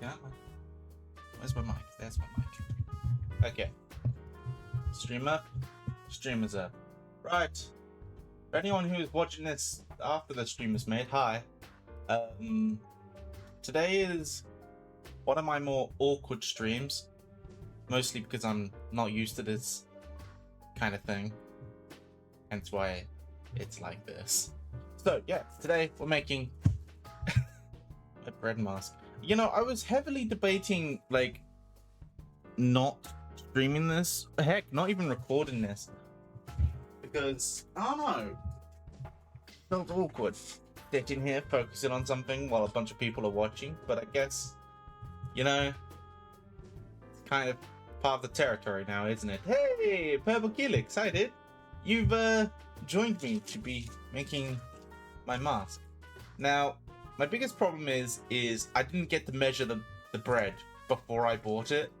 Yeah. Where's my mic? There's my mic. Okay. Stream up. Stream is up. Right. For anyone who's watching this after the stream is made, hi. Today is one of my more awkward streams. Mostly because I'm not used to this kind of thing. Hence why it's like this. So, yeah, today we're making a bread mask. You know, I was heavily debating, like, not streaming this. Heck, not even recording this. Because, I don't know. It felt awkward sitting here focusing on something while a bunch of people are watching. But I guess, you know, it's kind of part of the territory now, isn't it? Hey, Purple Helix, hi dude. You've joined me to be making my mask. Now, my biggest problem is I didn't get to measure the bread before I bought it.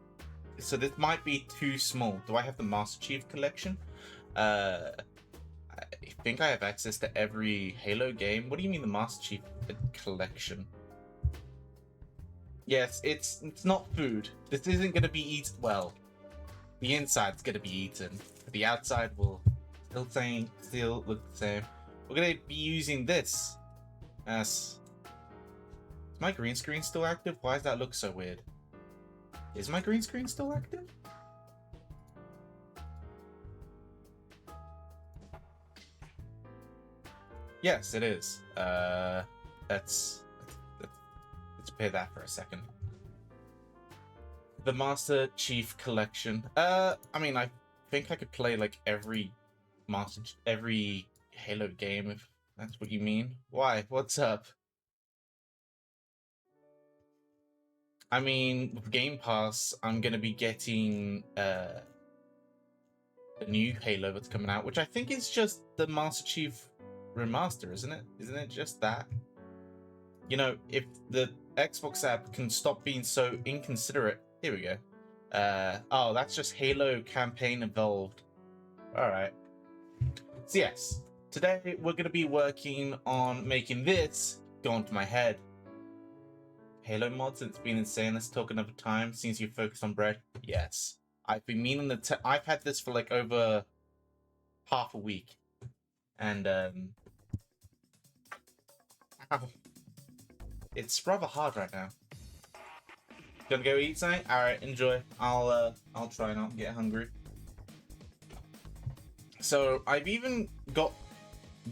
So this might be too small. Do I have the Master Chief collection? I think I have access to every Halo game. What do you mean the Master Chief collection? Yes, it's not food. This isn't going to be eaten. Well, the inside's going to be eaten. The outside will still look the same. We're going to be using this as... Is my green screen still active? Why does that look so weird? Is my green screen still active? Yes, it is. Let's pay that for a second. The Master Chief Collection. I mean, I think I could play like every Halo game if that's what you mean. Why? What's up? I mean, with Game Pass, I'm gonna be getting the new Halo that's coming out, which I think is just the Master Chief remaster, isn't it? Isn't it just that? You know, if the Xbox app can stop being so inconsiderate. Here we go. Oh, that's just Halo Campaign Evolved. Alright. So yes, today we're gonna be working on making this go onto my head. Halo mods, it's been insane. Let's talk another time. Since you focused on bread, yes. I've been meaning to. I've had this for like over half a week, and it's rather hard right now. Gonna go eat something? All right, enjoy. I'll try not to get hungry. So I've even got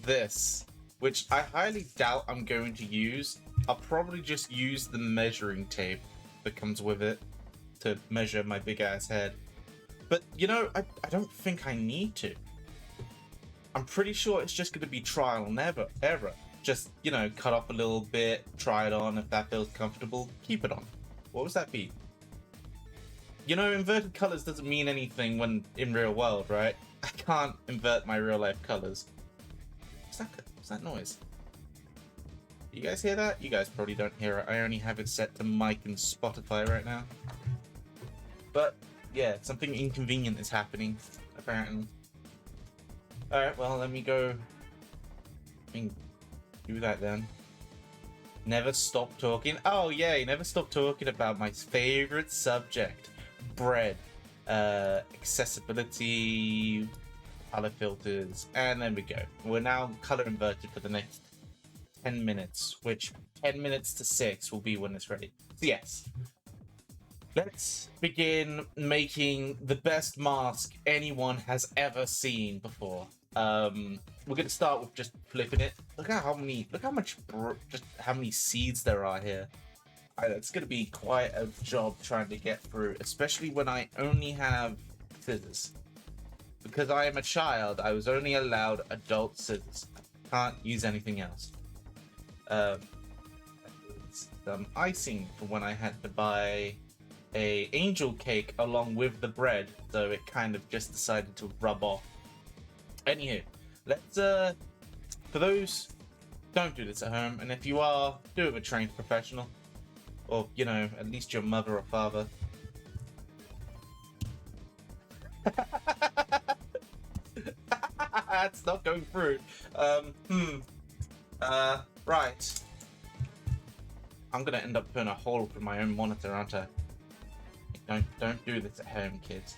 this, which I highly doubt I'm going to use. I'll probably just use the measuring tape that comes with it to measure my big ass head. But, you know, I don't think I need to. I'm pretty sure it's just going to be trial and error. Just, you know, cut off a little bit, try it on. If that feels comfortable, keep it on. What was that beat? You know, inverted colors doesn't mean anything when in real world, right? I can't invert my real life colors. What's that noise? You guys hear that? You guys probably don't hear it. I only have it set to mic and Spotify right now. But, yeah, something inconvenient is happening, apparently. Alright, well, let me go and do that then. Never stop talking. Oh, yay, never stop talking about my favorite subject. Bread. Accessibility, color filters, and there we go. We're now color inverted for the next 10 minutes, which 10 minutes to 6 will be when it's ready. So yes, let's begin making the best mask anyone has ever seen before. We're gonna start with just flipping it. Look how many seeds there are here. It's gonna be quite a job trying to get through, especially when I only have scissors. Because I am a child, I was only allowed adult scissors. Can't use anything else. Some icing for when I had to buy a angel cake along with the bread, so it kind of just decided to rub off. Anywho, let's for those, don't do this at home, and if you are, do it with a trained professional, or you know, at least your mother or father. That's not going through. Right. I'm gonna end up putting a hole through my own monitor, aren't I? Don't do this at home, kids.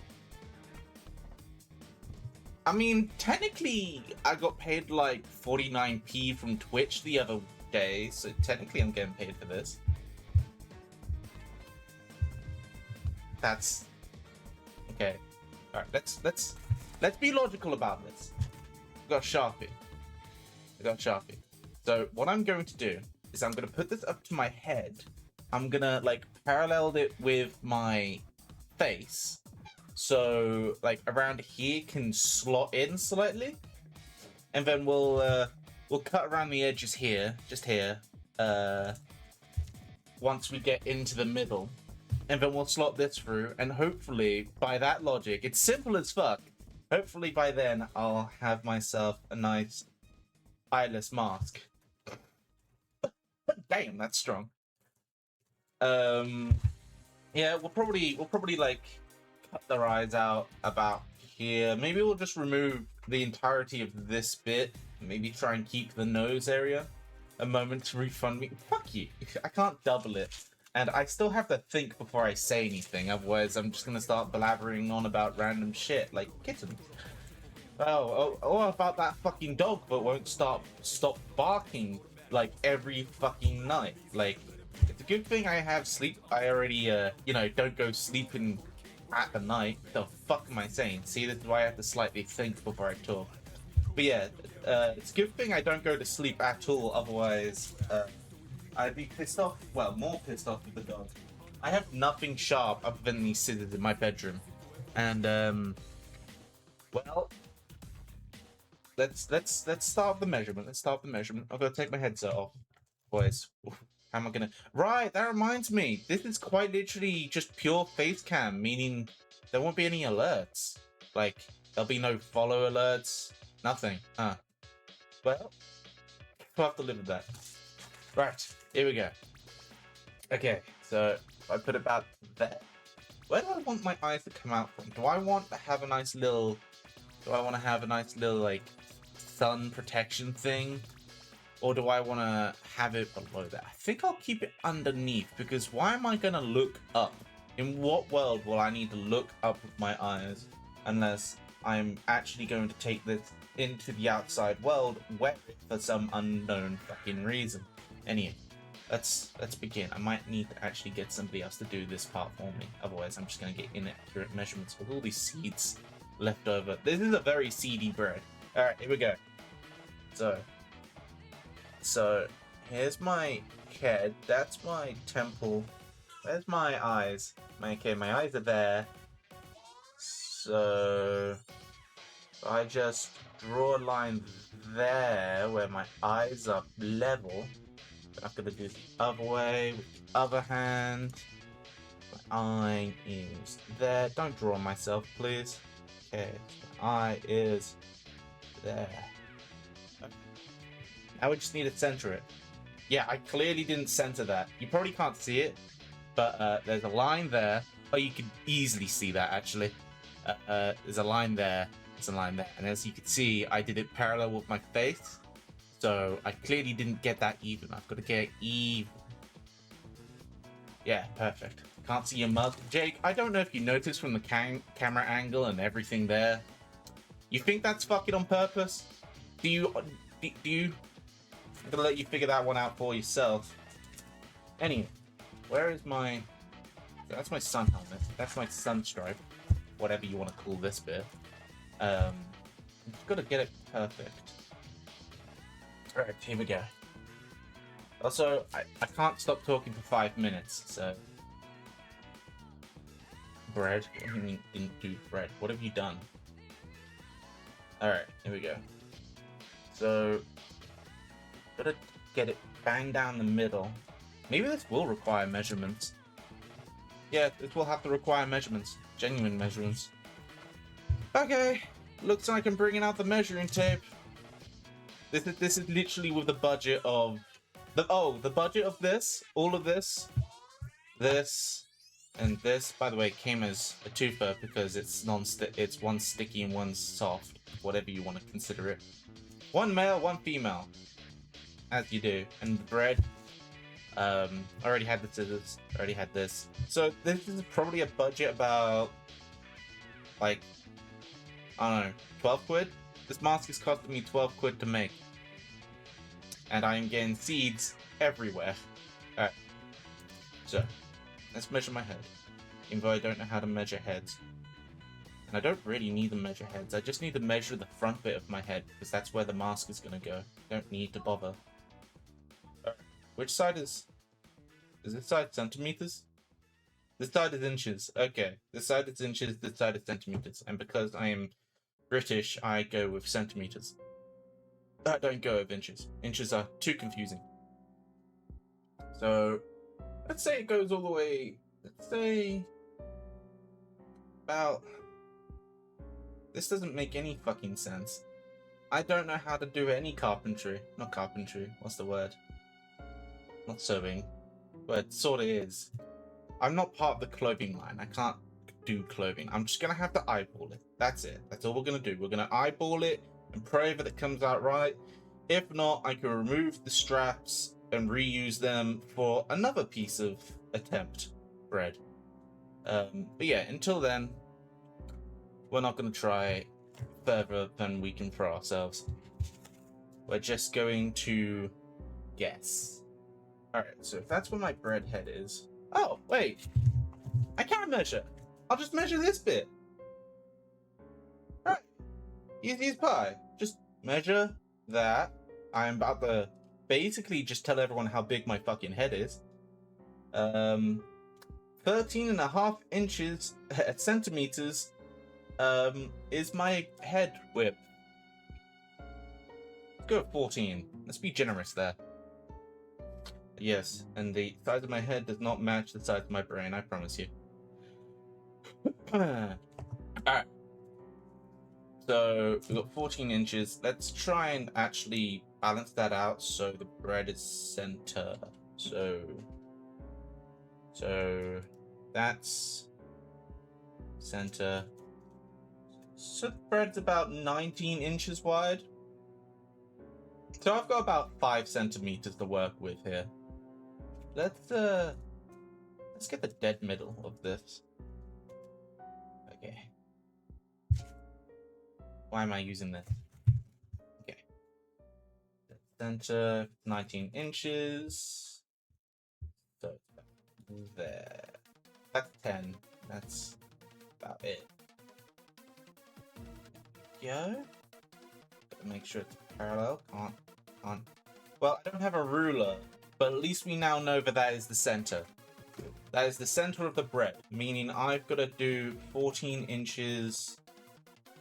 I mean, technically, I got paid like 49p from Twitch the other day, so technically I'm getting paid for this. That's okay. All right, let's be logical about this. I got Sharpie. So what I'm going to do is I'm going to put this up to my head. I'm gonna like parallel it with my face, so like around here can slot in slightly, and then we'll cut around the edges here, just here. Once we get into the middle, and then we'll slot this through, and hopefully by that logic, it's simple as fuck. Hopefully by then I'll have myself a nice eyeless mask. Damn, that's strong. Yeah, we'll probably like cut their eyes out about here. Maybe we'll just remove the entirety of this bit. Maybe try and keep the nose area. A moment to refund me. Fuck you. I can't double it. And I still have to think before I say anything. Otherwise, I'm just gonna start blabbering on about random shit like kittens. Oh, about that fucking dog that won't stop barking like every fucking night. Like, it's a good thing I have sleep. I already, don't go sleeping at the night. The fuck am I saying? See, this is why I have to slightly think before I talk. But yeah, it's a good thing I don't go to sleep at all. Otherwise, I'd be pissed off. Well, more pissed off with the dog. I have nothing sharp other than these scissors in my bedroom, and well, let's start the measurement. I'm gonna take my headset off, boys. How am I gonna? Right, that reminds me. This is quite literally just pure face cam, meaning there won't be any alerts. Like, there'll be no follow alerts, nothing. Well, we'll have to live with that. Right, here we go. Okay, so I put it about there. Where do I want my eyes to come out from? Do I want to have a nice little like sun protection thing? Or do I want to have it below that? I think I'll keep it underneath, because why am I going to look up? In what world will I need to look up with my eyes unless I'm actually going to take this into the outside world wet for some unknown fucking reason? Anyway, let's begin. I might need to actually get somebody else to do this part for me. Otherwise, I'm just going to get inaccurate measurements with all these seeds left over. This is a very seedy bread. All right, here we go. So here's my head. That's my temple. Where's my eyes? Okay, my eyes are there. So I just draw a line there where my eyes are level. I'm gonna do it the other way with the other hand. My eye is there. Don't draw myself, please. Okay, my eye is there. Now we just need to center it. Yeah, I clearly didn't center that. You probably can't see it, but there's a line there. Oh, you can easily see that, actually. There's a line there. There's a line there. And as you can see, I did it parallel with my face. So I clearly didn't get that even. I've got to get it even. Yeah, perfect. Can't see your mug. Jake, I don't know if you noticed from the camera angle and everything there. You think that's fucking on purpose? Do you... I'm gonna let you figure that one out for yourself. Anyway, where is my... That's my sun helmet. That's my sun stripe. Whatever you want to call this bit. I'm just gonna get it perfect. Alright, here we go. Also, I can't stop talking for 5 minutes, so... Bread? What do you mean didn't do bread? What have you done? Alright, here we go. So... Gotta get it bang down the middle. Maybe this will require measurements. Yeah, this will have to require measurements. Genuine measurements. Okay, looks like I'm bringing out the measuring tape. This is literally with the budget of the budget of this, all of this, and this. By the way, came as a twofer because it's it's one sticky and one soft, whatever you want to consider it. One male, one female, as you do, and the bread. I already had the scissors. Already had this. So this is probably a budget about, like, I don't know, 12 quid? This mask is costing me 12 quid to make. And I am getting seeds everywhere. Alright. So, let's measure my head. Even though I don't know how to measure heads. And I don't really need to measure heads. I just need to measure the front bit of my head, because that's where the mask is going to go. Don't need to bother. Which side is... Is this side centimeters? This side is inches. Okay. This side is inches, this side is centimeters. And because I am British, I go with centimeters. I don't go with inches. Inches are too confusing. So, let's say it goes all the way... Let's say... About... This doesn't make any fucking sense. I don't know how to do any carpentry. Not carpentry. What's the word? Not sewing. But it sort of is. I'm not part of the clothing line. I can't do clothing. I'm just going to have to eyeball it. That's it. That's all we're going to do. We're going to eyeball it and pray that it comes out right. If not, I can remove the straps and reuse them for another piece of attempt bread. But yeah, until then, we're not going to try further than we can throw ourselves. We're just going to guess. Alright, so if that's where my bread head is... Oh, wait! I can't measure! I'll just measure this bit! Alright. Easy as pie. Just measure that. I'm about to basically just tell everyone how big my fucking head is. 13.5 inches, centimeters, is my head width. Let's go with 14. Let's be generous there. Yes, and the size of my head does not match the size of my brain, I promise you. Alright. So, we've got 14 inches. Let's try and actually balance that out so the bread is center. So that's center. So the bread's about 19 inches wide. So I've got about 5 centimeters to work with here. Let's get the dead middle of this. Okay. Why am I using this? Okay. Center, 19 inches. So there. That's 10. That's about it. Go. Gotta make sure it's parallel. Can't. Well, I don't have a ruler, but at least we now know that is the center. That is the center of the bread, meaning I've got to do 14 inches.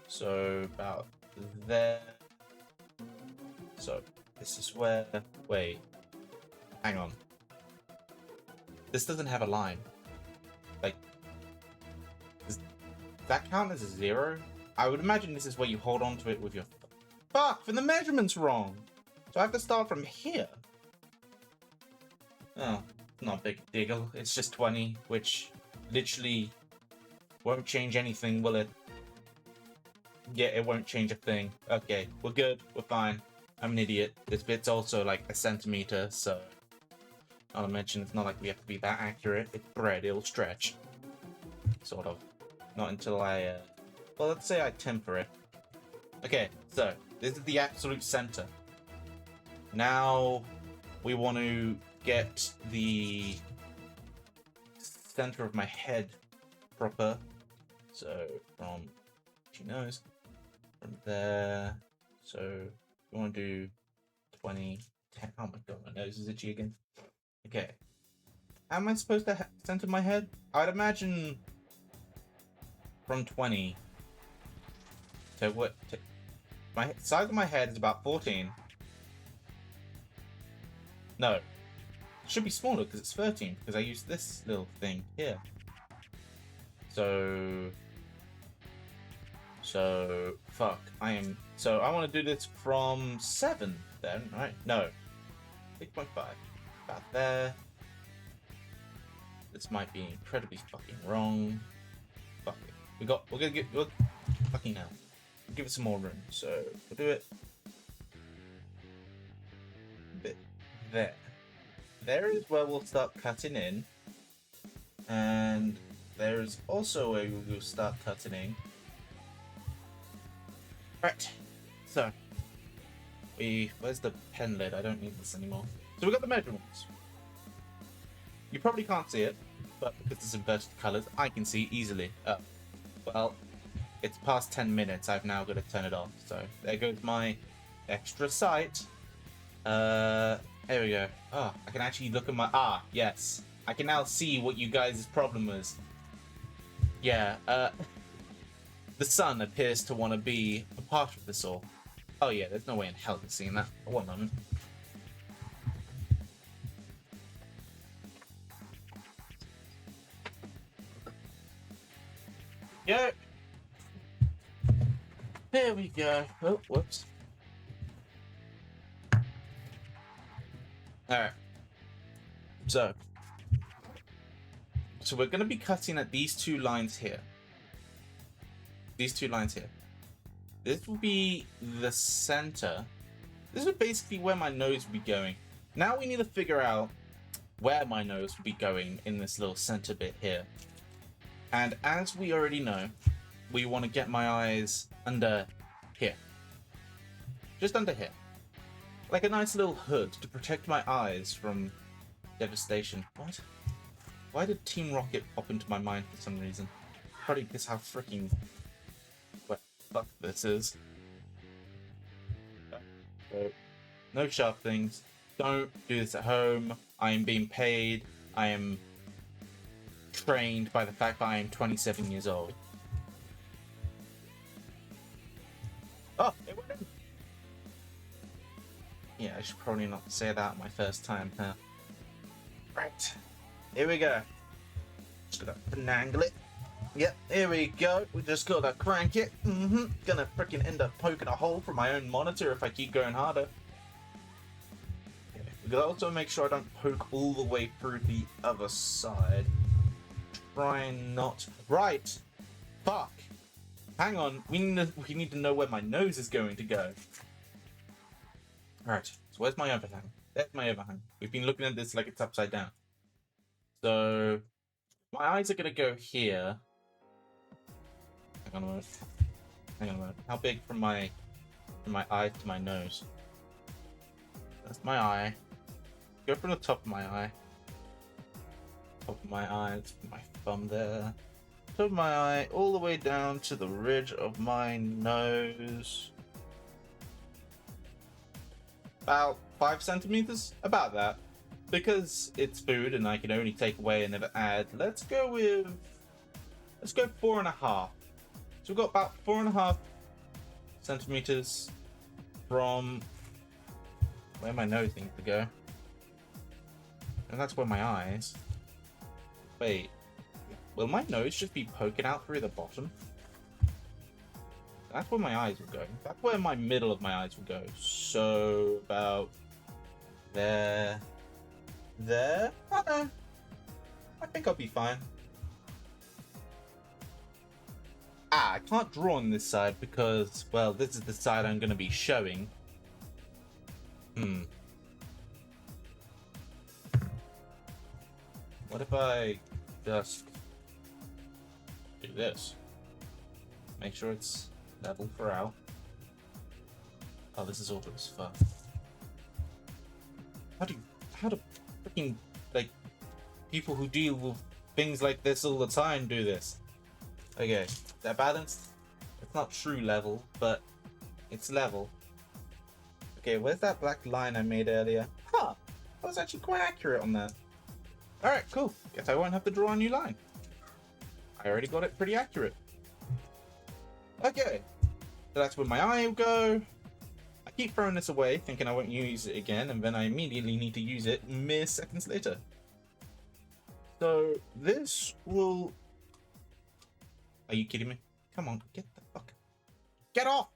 So about there. So this is where... Wait. Hang on. This doesn't have a line. Like, does that count as a 0? I would imagine this is where you hold on to it with your... Fuck! And the measurement's wrong! So I have to start from here. Oh, not a big deal. It's just 20, which literally won't change anything, will it? Yeah, it won't change a thing. Okay, we're good. We're fine. I'm an idiot. This bit's also like a centimeter, so... Not to mention, it's not like we have to be that accurate. It's bread, it'll stretch. Sort of. Not until I, well, let's say I temper it. Okay, so, this is the absolute center. Now, we want to get the center of my head proper. So, from, she knows, from there. So, we want to do 20, 10. Oh my god, my nose is itchy again. Okay. How am I supposed to center my head? I'd imagine from 20 to what? My size of my head is about 14. No. It should be smaller because it's 13 because I used this little thing here. So fuck. So I want to do this from 7 then, right? No. 6.5. About there. This might be incredibly fucking wrong. Fuck it. We're gonna get fucking hell. We'll give it some more room. So we'll do it a bit there. there is where we'll start cutting in. And there's also where we'll start cutting in. Right. So, where's the pen lid? I don't need this anymore. So we got the measurements. You probably can't see it, but because it's inverted colors, I can see easily. Well, it's past 10 minutes. I've now got to turn it off. So there goes my extra sight. There we go. Oh, I can actually look at my... yes. I can now see what you guys' problem was. Yeah, the sun appears to want to be a part of this all. Oh yeah, there's no way in hell you're seeing that. One moment. Go. There we go. Oh, whoops. Alright. So we're going to be cutting at these two lines here. These two lines here. This will be the center. This is basically where my nose will be going. Now we need to figure out where my nose will be going in this little center bit here. And as we already know, we want to get my eyes under here. Just under here. Like a nice little hood to protect my eyes from devastation. What? Why did Team Rocket pop into my mind for some reason? Probably because how freaking what fuck this is. So, no sharp things. Don't do this at home. I am being paid. I am trained by the fact that I am 27 years old. Oh, it went in. Yeah, I should probably not say that my first time. Huh? Right. Here we go. Just gotta finagle it. Yep, here we go. We just gotta crank it. Gonna freaking end up poking a hole for my own monitor if I keep going harder. Okay. We gotta also make sure I don't poke all the way through the other side. Try not. Right. Fuck. Hang on. We need to know where my nose is going to go. Alright. So where's my overhang? There's my overhang. We've been looking at this like it's upside down. So my eyes are gonna go here. Hang on a minute. Hang on a minute. How big from my eye to my nose? That's my eye. Go from the top of my eye. Top of my eye. Let's put my thumb there. Top of my eye, all the way down to the ridge of my nose. About 5 centimeters. About that. Because it's food and I can only take away and never add, let's go 4.5. So we've got about 4.5 centimeters from where my nose needs to go. And that's where my eyes. Wait, will my nose just be poking out through the bottom? That's where my eyes will go. That's where my middle of my eyes will go. So about there. There? I think I'll be fine. I can't draw on this side because, well, this is the side I'm going to be showing. What if I just do this? Make sure it's level throughout. Oh, this is awkward as fuck. How do freaking, like, people who deal with things like this all the time do this? Okay, they're balanced. It's not true level, but it's level. Okay, where's that black line I made earlier? Huh, I was actually quite accurate on that. Alright, cool. Guess I won't have to draw a new line. I already got it pretty accurate. Okay, so that's where my eye will go. I keep throwing this away, thinking I won't use it again, and then I immediately need to use it mere seconds later. So this will... Are you kidding me? Come on, get the fuck... Get off!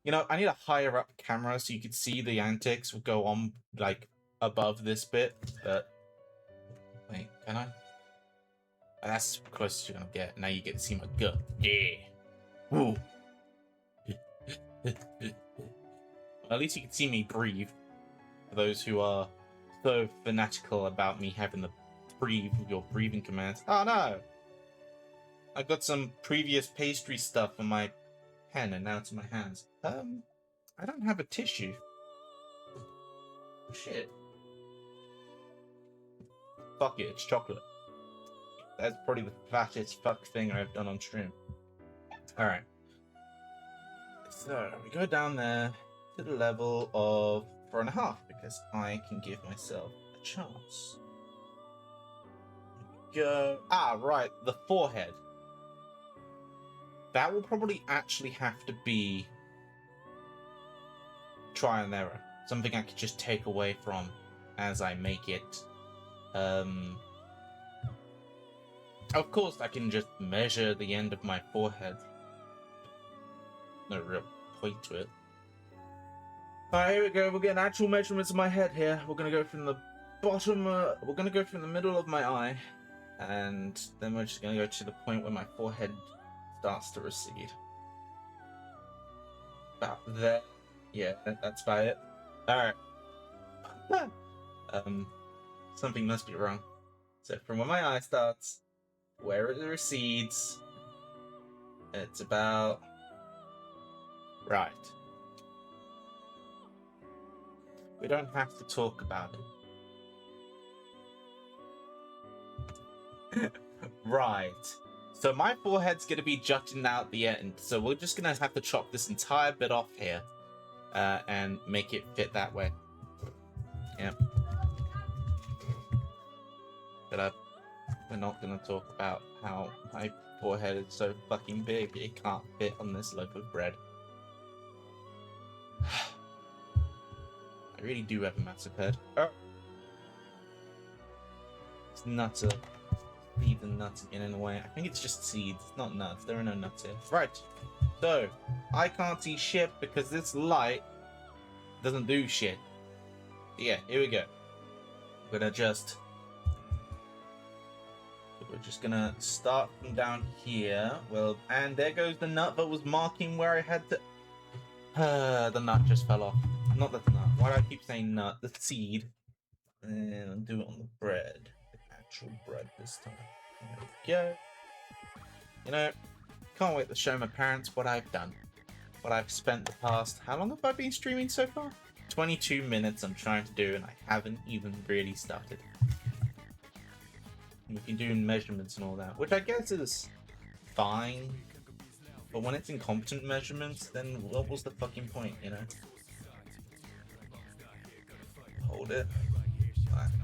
You know, I need a higher up camera so you could see the antics will go on, like, above this bit, but... Wait, can I? Oh, that's as close as you're gonna get. Now you get to see my gut. Yeah! Woo! Well, at least you can see me breathe. For those who are so fanatical about me having the your breathing commands. Oh no! I got some previous pastry stuff on my pen and now it's in my hands. I don't have a tissue. Shit. Fuck it, it's chocolate. That's probably the fattest fuck thing I've done on stream. Alright. So, we go down there to the level of 4.5 because I can give myself a chance. Go. Ah, right, the forehead. That will probably actually have to be trial and error. Something I could just take away from as I make it. Of course, I can just measure the end of my forehead. No real point to it. Alright, here we go. We're getting actual measurements of my head here. We're gonna go from the bottom, we're gonna go from the middle of my eye, and then we're just gonna go to the point where my forehead starts to recede. About there. Yeah, that's about it. Alright. Something must be wrong. So from where my eye starts, where it recedes, it's about right. We don't have to talk about it. Right. So my forehead's gonna be jutting out the end, so we're just gonna have to chop this entire bit off here and make it fit that way. Yep. But we're not gonna talk about how my forehead is so fucking big it can't fit on this loaf of bread. I really do have a massive head. Oh. It's nuts. Seeds and nuts getting in the way. I think it's just seeds, it's not nuts. There are no nuts here. Right. So, I can't see shit because this light doesn't do shit. Yeah, here we go. We're just gonna start from down here. Well, and there goes the nut that was marking where I had to. The nut just fell off. Not the nut. Why do I keep saying nut? The seed. And I'll do it on the bread. The actual bread this time. There we go. You know, can't wait to show my parents what I've done. What I've spent the past. How long have I been streaming so far? 22 minutes I'm trying to do, and I haven't even really started. We can do measurements and all that, which I guess is fine. But when it's incompetent measurements, then what was the fucking point, you know? Hold it.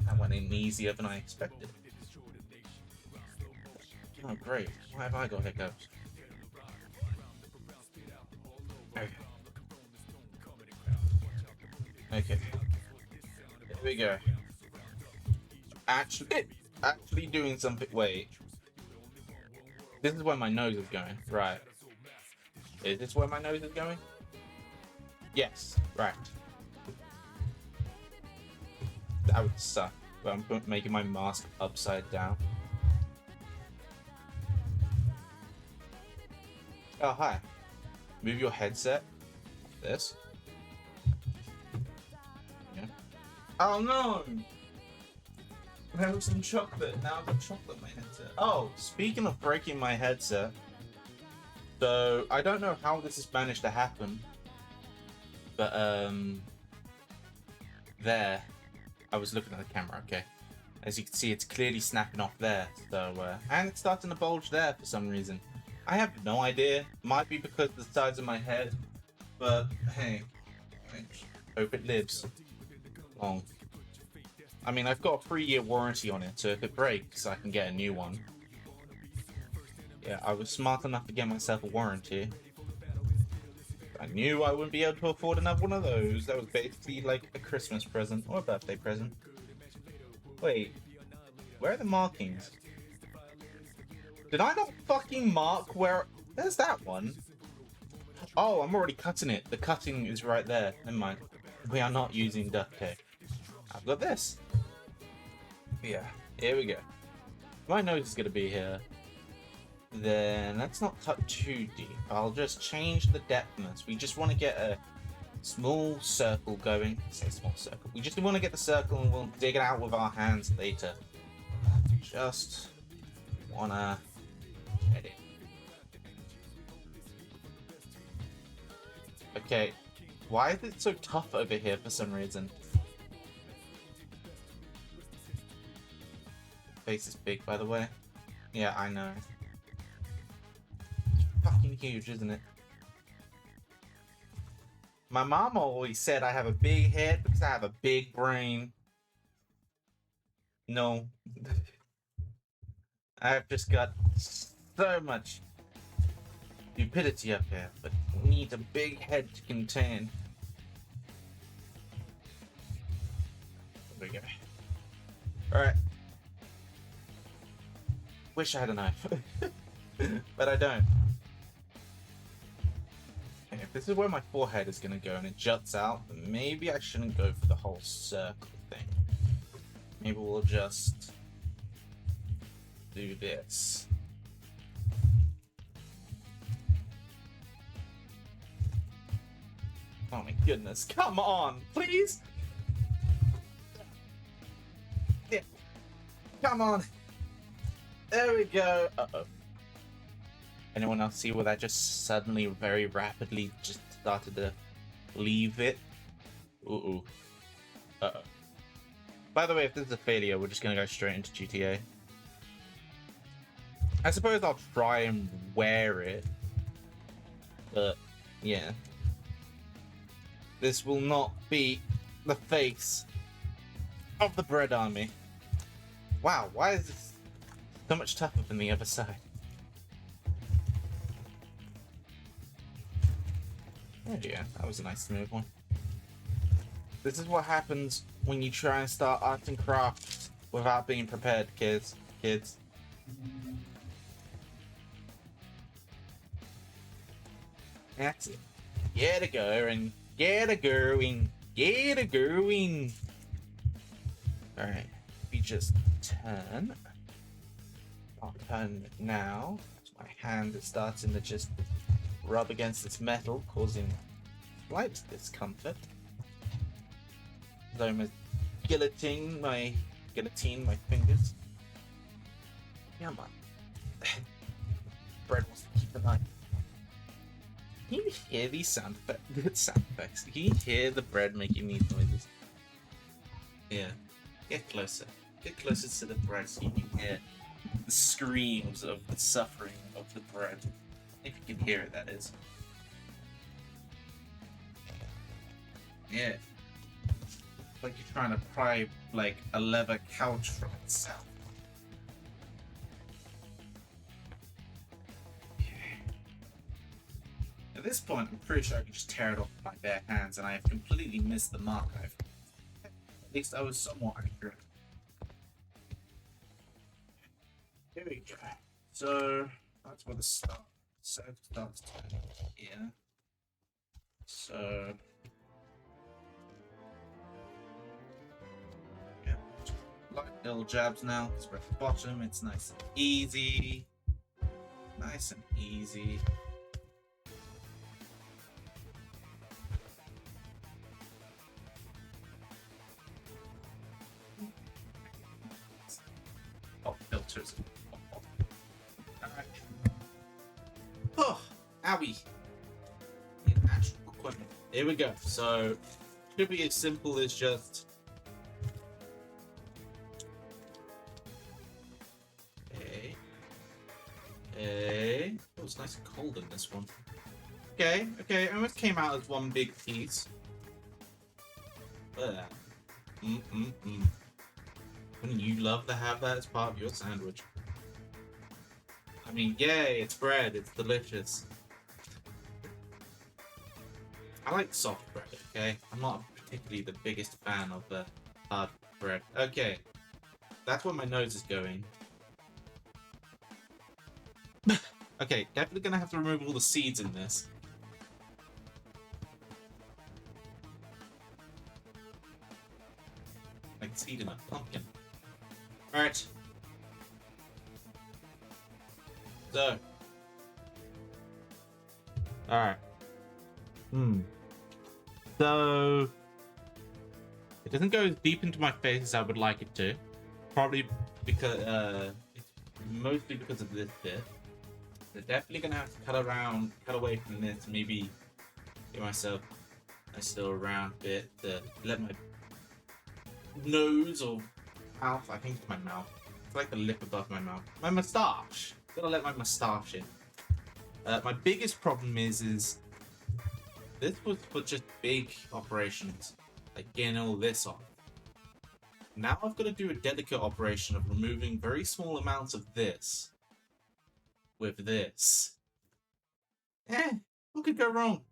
That went in easier than I expected. Oh, great. Why have I got hiccups? Okay. Okay. Here we go. Actually doing something. Wait. This is where my nose is going. Right. Is this where my nose is going? Yes. Right. That would suck. But I'm making my mask upside down. Oh, hi. Move your headset. This. Yeah. Oh no! I have some chocolate. Now I've got chocolate in my headset. Oh, speaking of breaking my headset. So, I don't know how this has managed to happen. But, there. I was looking at the camera, okay. As you can see, it's clearly snapping off there. So, and it's starting to bulge there for some reason. I have no idea. Might be because of the size of my head. But, hey. I hope it lives long. I mean, I've got a 3-year warranty on it, so if it breaks, I can get a new one. Yeah, I was smart enough to get myself a warranty. I knew I wouldn't be able to afford another one of those. That was basically like a Christmas present or a birthday present. Wait, where are the markings? Did I not fucking mark where... There's that one. Oh, I'm already cutting it. The cutting is right there. Never mind. We are not using duct tape. I've got this. Yeah, here we go. My nose is going to be here. Then let's not cut too deep. I'll just change the depthness. We just want to get a small circle going. Say small circle. We just want to get the circle and we'll dig it out with our hands later. Just wanna get it. Okay. Why is it so tough over here for some reason? Face is big, by the way. Yeah, I know. It's fucking huge, isn't it? My mom always said I have a big head because I have a big brain. No. I've just got so much stupidity up here, but needs a big head to contain. There we go. Alright. Wish I had a knife. But I don't. Okay, if this is where my forehead is gonna go and it juts out, then maybe I shouldn't go for the whole circle thing. Maybe we'll just do this. Oh my goodness, come on, please! Yeah. Come on! There we go! Uh-oh. Anyone else see where that just suddenly, very rapidly, just started to leave it? Uh-oh. Uh-oh. By the way, if this is a failure, we're just gonna go straight into GTA. I suppose I'll try and wear it. But, yeah. This will not be the face of the Bread Army. Wow, why is this so much tougher than the other side? Oh yeah, that was a nice smooth one. This is what happens when you try and start art and crafts without being prepared, kids. That's it. Get a going. Get a going. Get a going. Alright. We just turn. I'll turn now. My hand is starting to just rub against this metal, causing slight discomfort. So I'm guillotine my fingers. Come on. Bread wants to keep an eye. Can you hear these sound effects? Can you hear the bread making these noises? Yeah. Get closer. Get closer to the bread so you can hear the screams of the suffering of the bread. If you can hear it, that is. Yeah. It's like you're trying to pry, like, a leather couch from itself. At this point, I'm pretty sure I can just tear it off with my bare hands, and I have completely missed the mark. At least I was somewhat accurate. Here we go. So, that's where the start. So it starts here. So, yeah, light little jabs now. Because we're at the bottom, it's nice and easy. Nice and easy. Oh, filters. Alright. Oh, owie. Actual equipment. Here we go. So, should be as simple as just. Okay. Oh, it's nice and cold in this one. Okay, it almost came out as one big piece. Wouldn't you love to have that as part of your sandwich? I mean, yay, it's bread, it's delicious. I like soft bread, okay? I'm not particularly the biggest fan of the hard bread. Okay, that's where my nose is going. Okay, definitely gonna have to remove all the seeds in this. Like seed in a pumpkin. Alright. So. Alright. So it doesn't go as deep into my face as I would like it to. Probably because it's mostly because of this bit. So definitely gonna have to cut away from this, maybe give myself a still round bit to let my nose or mouth, I think it's my mouth. It's like the lip above my mouth. My moustache. Gotta let my moustache in. My biggest problem is this was for just big operations, like getting all this off. Now I've got to do a delicate operation of removing very small amounts of this with this. What could go wrong?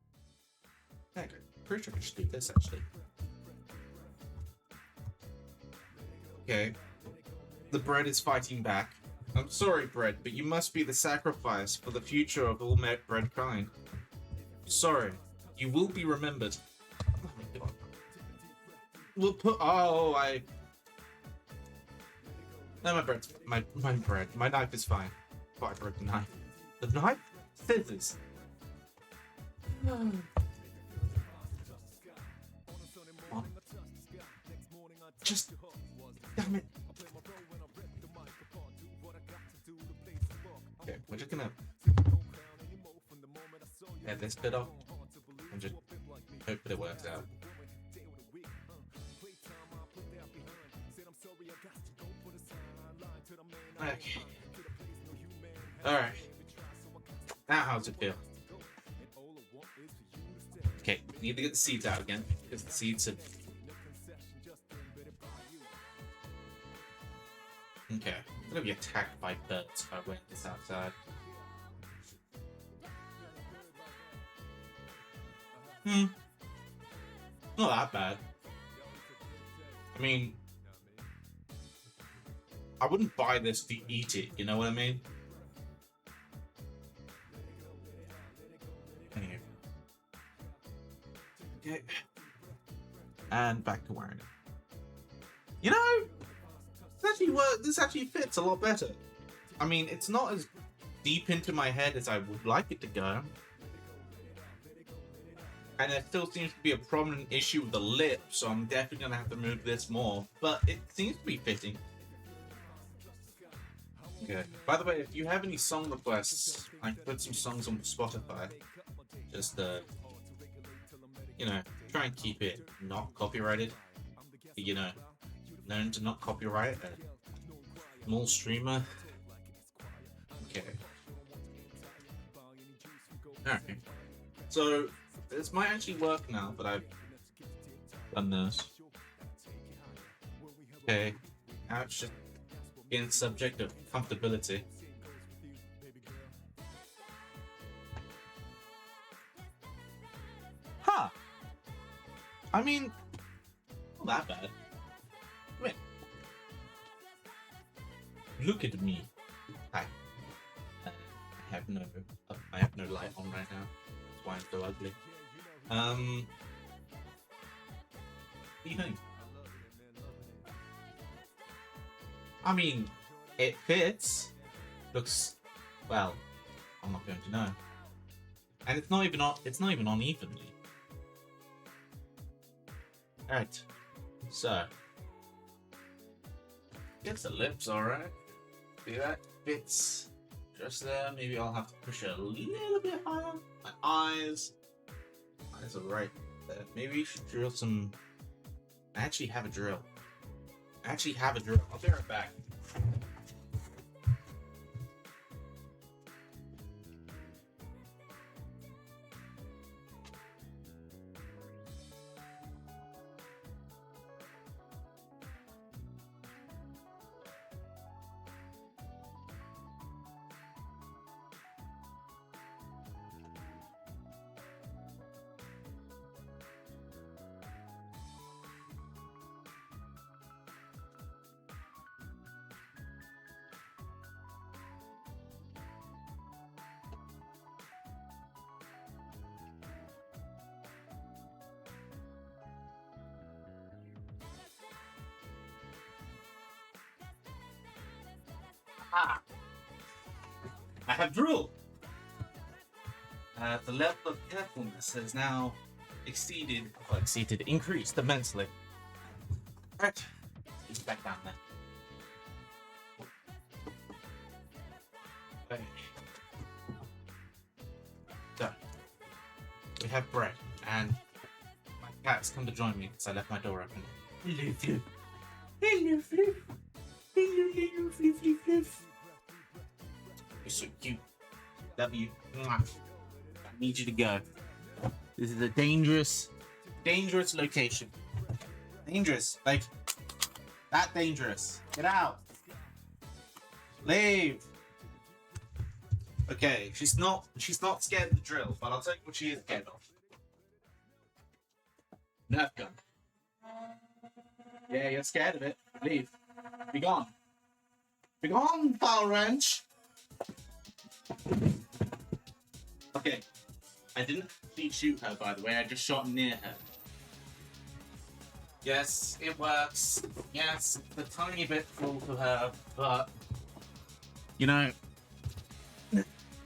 I'm pretty sure I can just do this actually. Okay. The bread is fighting back. I'm sorry, bread, but you must be the sacrifice for the future of all bread kind. Sorry, you will be remembered. Oh my god. We'll put. Oh, I. No, my knife is fine. Oh, I broke the knife. The knife? Scissors. Just. Damn it. Okay, we're just gonna get this bit off and just hope that it works out. Okay. Alright. Now how's it feel? Okay, need to get the seeds out again, because the seeds have... Okay, I'm gonna be attacked by birds if I went this outside. Not that bad. I mean, I wouldn't buy this to eat it, you know what I mean? Anyway. Okay. And back to wearing it. You know, this actually fits a lot better. I mean, it's not as deep into my head as I would like it to go. And there still seems to be a prominent issue with the lip, so I'm definitely going to have to move this more. But it seems to be fitting. Okay. By the way, if you have any song requests, I can put some songs on Spotify. Just, you know, try and keep it not copyrighted. You know, known to not copyright a small streamer. Okay. Alright. So, this might actually work now that I've done this. Okay. Now it's just being subject of comfortability. Huh. I mean, not that bad. Come here. Look at me. Hi. I have no light on right now. That's why I'm so ugly. What do you think? I mean, it fits. Looks, well, I'm not going to know. And it's not even on evenly. Alright. So, guess the lips alright. See that? Fits just there. Maybe I'll have to push it a little bit higher. My eyes. Eyes are right there. Maybe you should drill some. I actually have a drill. I'll be right back. Ah, I have drilled. The level of carefulness has now increased immensely. Right, he's back down there. Okay. So, we have bread, and my cat's come to join me because I left my door open. Hello, Fluff. Hello, Fluff. Hello, Fluff. You're so cute. Love you. Mwah. I need you to go. This is a dangerous location. Dangerous. Like, that dangerous. Get out. Leave. Okay, she's not scared of the drill, but I'll tell you what she is scared of. Nerf gun. Yeah, you're scared of it. Leave. Be gone. Be gone, Power Wrench. Okay. I didn't actually shoot her, by the way. I just shot near her. Yes, it works. Yes, it's a tiny bit full to her, but... You know...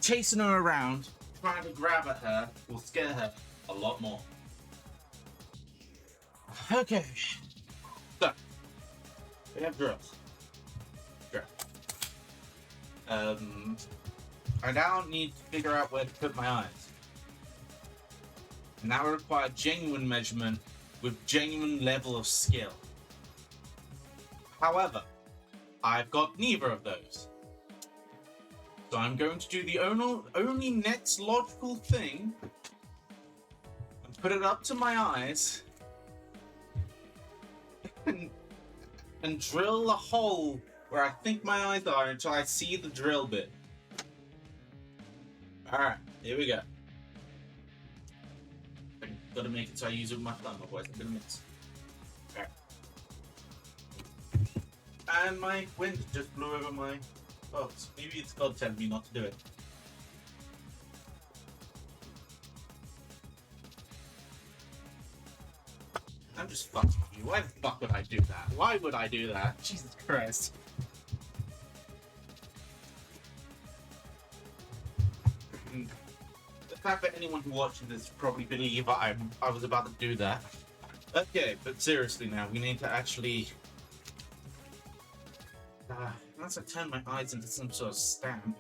Chasing her around, trying to grab at her, will scare her a lot more. Okay. So, we have drills. Drill. I now need to figure out where to put my eyes. And that will require genuine measurement with genuine level of skill. However, I've got neither of those. So I'm going to do the only next logical thing and put it up to my eyes and drill a hole where I think my eyes are until I see the drill bit. Alright, here we go. I gotta make it so I use it with my thumb, otherwise I'm gonna miss. Alright. And my wind just blew over my... Oh, maybe it's God telling me not to do it. I'm just fucking with you. Why the fuck would I do that? Why would I do that? Jesus Christ. The fact that anyone who watches this probably believe I was about to do that. Okay, but seriously now, we need to actually... Unless I turn my eyes into some sort of stamp.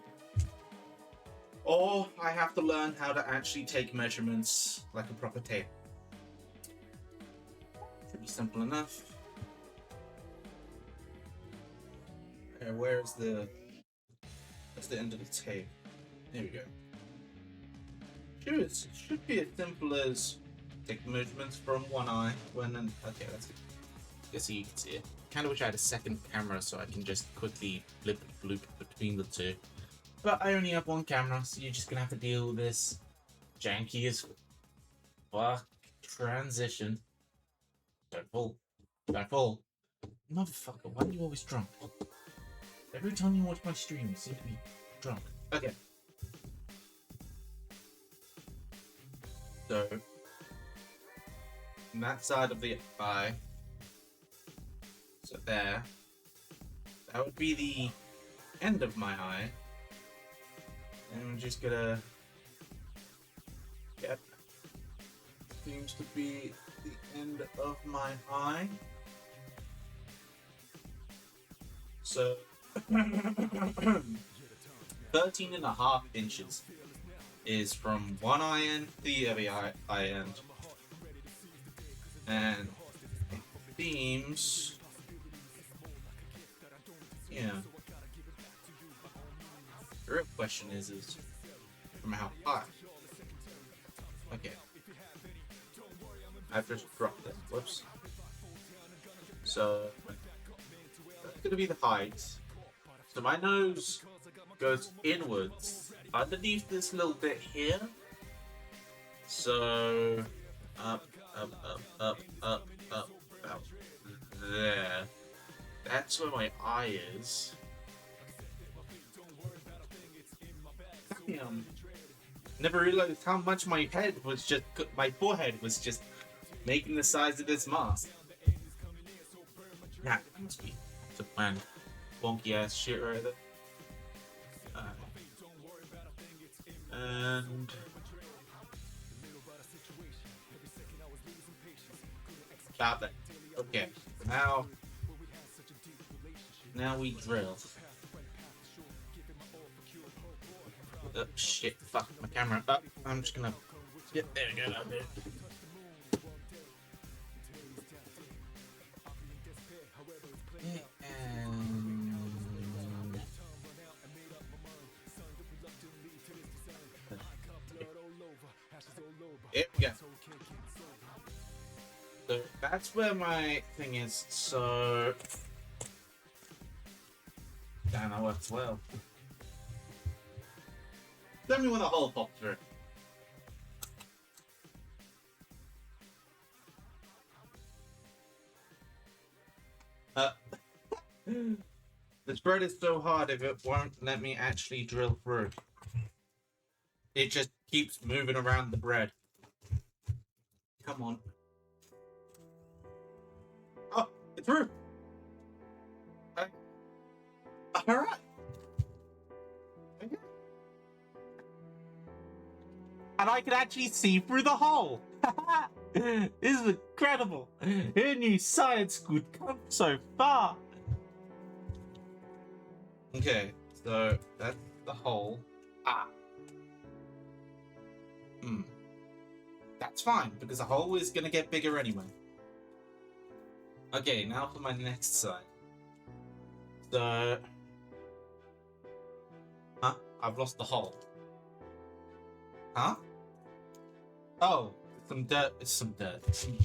Or I have to learn how to actually take measurements like a proper tape. Should be simple enough. Okay, where's the end of the tape? There we go. It should be as simple as take the measurements from one eye when then okay, that's good. I guess you can see it. Kinda wish I had a second camera so I can just quickly flip loop between the two. But I only have one camera, so you're just gonna have to deal with this janky as fuck transition. Don't fall. Don't fall. Motherfucker, why are you always drunk? Every time you watch my stream, you seem to be drunk. Okay. So, on that side of the eye, so there, that would be the end of my eye. And I'm just gonna, yep, seems to be the end of my eye. So, 13.5 inches is from one eye end to the other eye end. And it seems, yeah. The real question is from how high? Okay. I've just dropped it. Whoops. So, that's gonna be the height. So my nose goes inwards underneath this little bit here. So, up, about there. That's where my eye is. Damn. Never realized how much my forehead was just making the size of this mask. That must be some man wonky ass shit right there. And about that. Okay, now we drill. Shit, fuck my camera. I'm just gonna. Yeah, there we go. Here we go. So that's where my thing is. So damn, that works well. Tell me when the hole pops through. This bread is so hard if it won't let me actually drill through. It just keeps moving around the bread. Come on. Oh, it's through. Alright. Okay. And I can actually see through the hole. This is incredible. Who knew science could come so far? Okay, so that's the hole. That's fine, because the hole is going to get bigger anyway. Okay, now for my next side. So... Huh? I've lost the hole. Huh? Oh, some dirt. It's some dirt. Some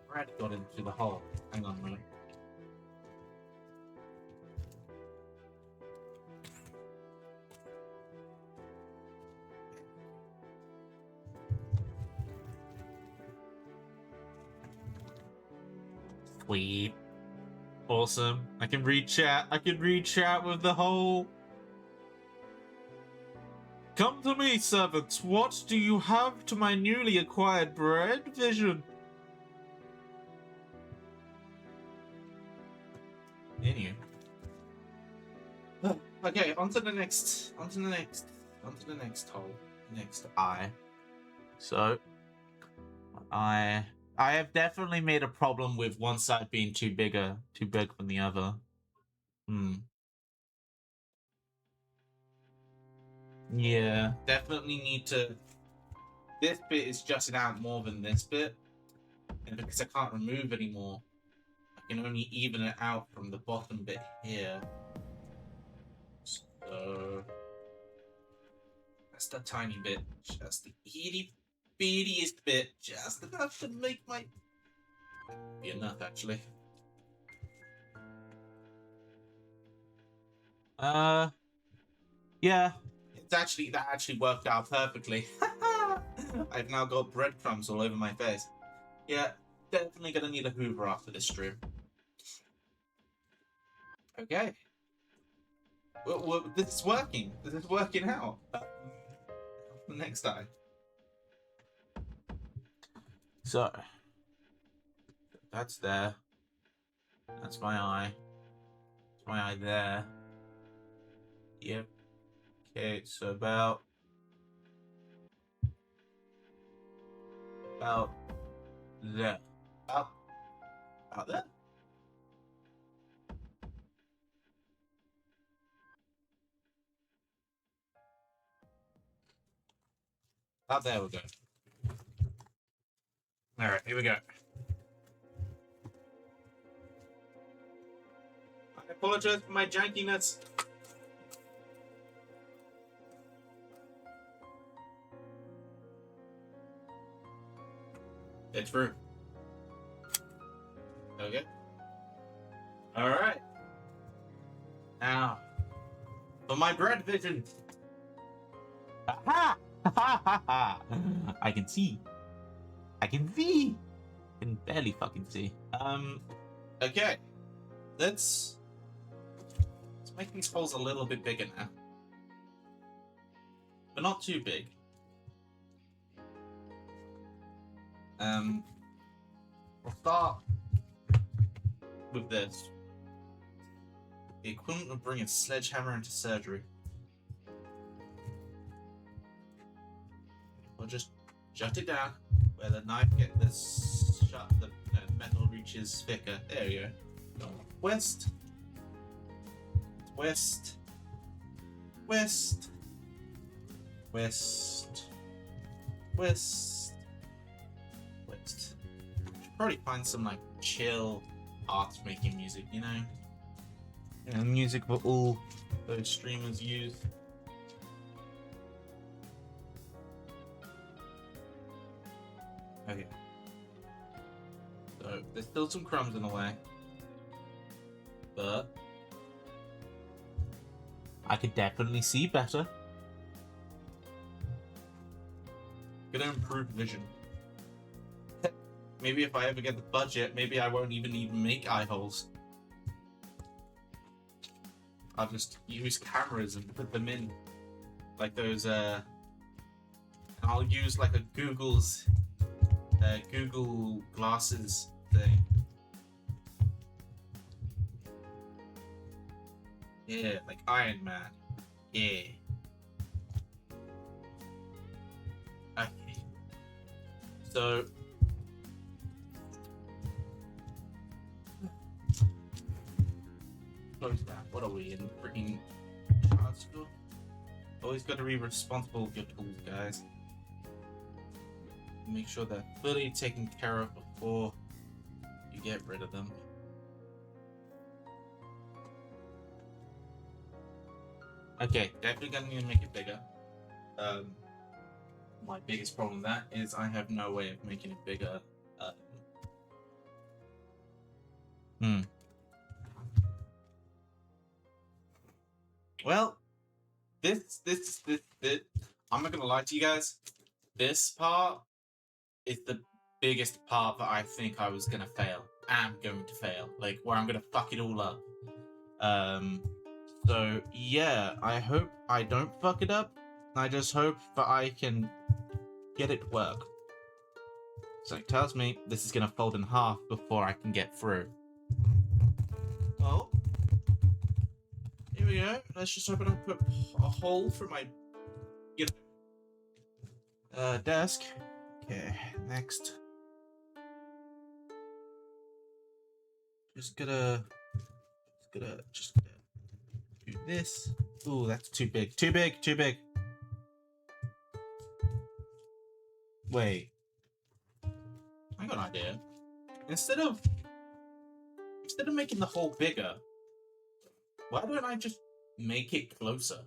bread got into the hole. Hang on a minute. Sweet. Awesome. I can read chat. I can read chat with the hole. Come to me, servants. What do you have to my newly acquired bread vision? Anyway. Okay, on to the next hole. Next eye. So, I have definitely made a problem with one side being too big than the other. Yeah, definitely need to. This bit is jutting out more than this bit, and because I can't remove anymore, I can only even it out from the bottom bit here. So that's the tiny bit, just the itty bittiest bit, just enough to make my be enough actually. Yeah. That actually worked out perfectly. I've now got breadcrumbs all over my face. Yeah, definitely gonna need a Hoover after this stream. Okay. Well, this is working. This is working out. The next eye. So, that's there. That's my eye. That's my eye there. Yep. Okay, so about there. About there. About there we go. Alright, here we go. I apologize for my jankiness. It's through. Okay. Alright. Now, for my bread vision. Aha! I can see. I can see. I can barely fucking see. Okay. Let's make these holes a little bit bigger now. But not too big. We'll start with this. The equivalent of bringing a sledgehammer into surgery. We'll just jut it down where the knife gets this shut. metal reaches thicker. There you go. West. West. West. West. West. West. Should probably find some like chill art making music, you know? You know, music that all those streamers use. Okay. So there's still some crumbs in the way. But I could definitely see better. Gonna improve vision. Maybe if I ever get the budget, maybe I won't even make eye holes. I'll just use cameras and put them in. Like those, I'll use like a Google's, Google Glasses thing. Yeah, like Iron Man. Yeah. Okay. So close that. What are we in freaking child school? Always got to be responsible with your tools, guys. Make sure they're fully taken care of before you get rid of them. Okay, definitely gonna need to make it bigger. My biggest problem with that is I have no way of making it bigger. Well, this, I'm not gonna lie to you guys. This part is the biggest part that I think I was gonna fail. Am going to fail. Like, where I'm gonna fuck it all up. So, yeah, I hope I don't fuck it up. I just hope that I can get it to work. So it tells me this is gonna fold in half before I can get through. Oh. Here we go. Let's just open up a hole for my desk. Okay, next. Just gonna do this. Ooh, that's too big. Too big. Wait. I got an idea. Instead of making the hole bigger, why don't I just make it closer?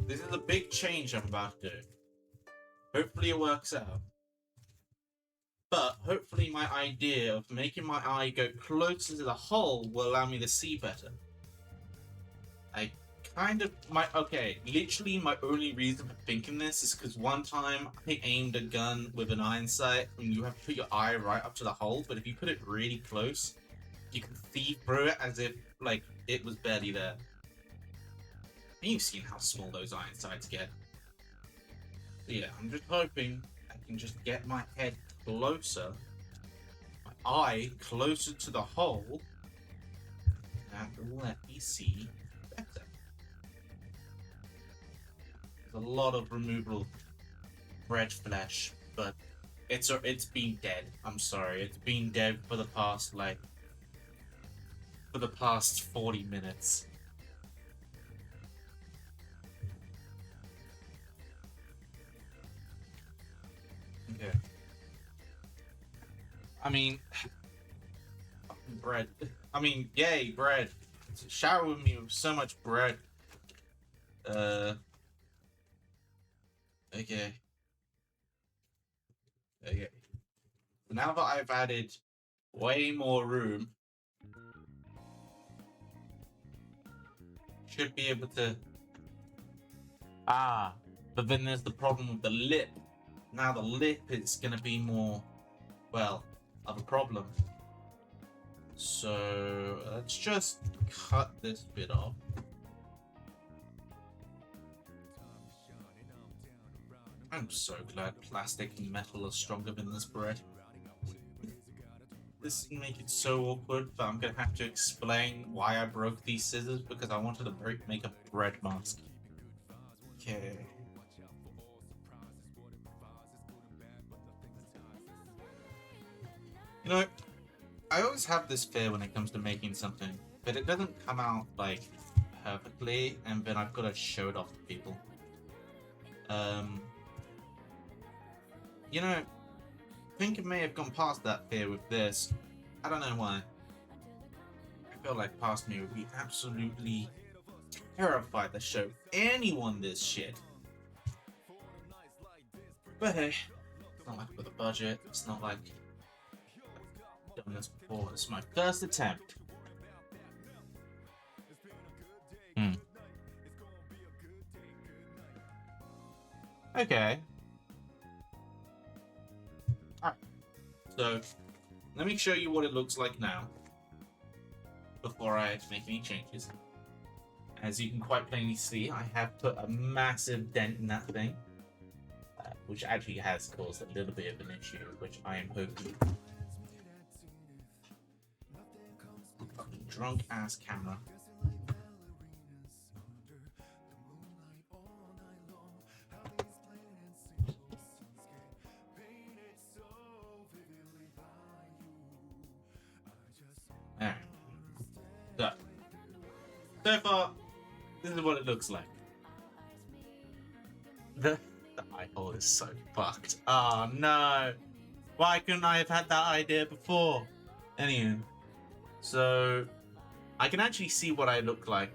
This is a big change I'm about to do. Hopefully it works out. But hopefully my idea of making my eye go closer to the hole will allow me to see better. Literally my only reason for thinking this is because one time I aimed a gun with an iron sight and you have to put your eye right up to the hole, but if you put it really close, you can see through it as if, like, it was barely there. And you've seen how small those iron sights get. So yeah, I'm just hoping I can just get my head closer, my eye closer to the hole, and let me see better. There's a lot of removal bread flesh, but it's been dead. I'm sorry, it's been dead for the past 40 minutes. Okay. I mean, bread. I mean, yay, bread. Shower with me with so much bread. Okay. So now that I've added way more room, should be able to. But then there's the problem with the lip. Now the lip is gonna be more, well, of a problem. So let's just cut this bit off. I'm so glad plastic and metal are stronger than this bread. This can make it so awkward, but I'm gonna have to explain why I broke these scissors because I wanted to make a bread mask. Okay. You know, I always have this fear when it comes to making something, but it doesn't come out like perfectly, and then I've got to show it off to people. You know, I think it may have gone past that fear with this. I don't know why. I feel like past me would be absolutely terrified to show anyone this shit. But hey, it's not like with a budget. It's not like I've done this before. It's my first attempt. Okay. Alright. So, let me show you what it looks like now before I make any changes. As you can quite plainly see, I have put a massive dent in that thing, which actually has caused a little bit of an issue, which I am hoping. Fucking drunk ass camera. Alright. So far, this is what it looks like. The eye hole is so fucked. Oh no! Why couldn't I have had that idea before? Anyway, so I can actually see what I look like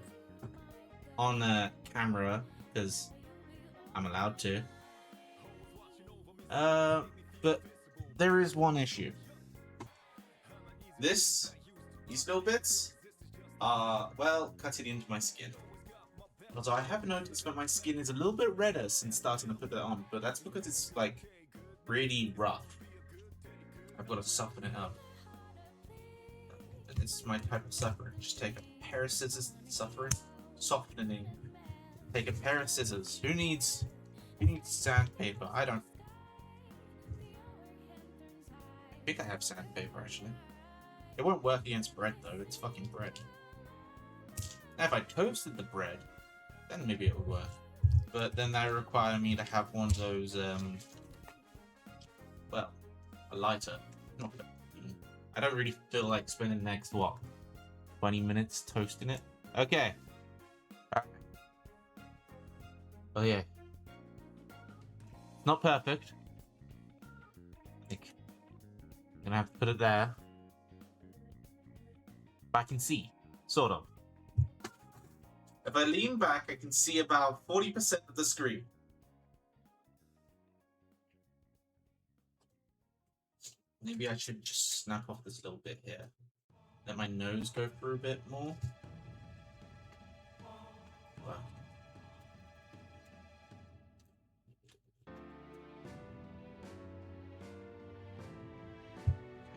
on the camera because I'm allowed to. But there is one issue. These little bits are, well, cutting into my skin. Although I have noticed that my skin is a little bit redder since starting to put that on, but that's because it's like really rough. I've got to soften it up. This is my type of suffering. Just take a pair of scissors, softening. Take a pair of scissors. Who needs sandpaper? I don't. I think I have sandpaper actually. It won't work against bread though. It's fucking bread. Now if I toasted the bread, then maybe it would work. But then that would require me to have one of those, well, a lighter. I don't really feel like spending the next, 20 minutes toasting it? Okay. Alright. Oh yeah. It's not perfect. I think I'm gonna have to put it there. But I can see, sort of. If I lean back, I can see about 40% of the screen. Maybe I should just snap off this little bit here. Let my nose go through a bit more. Wow.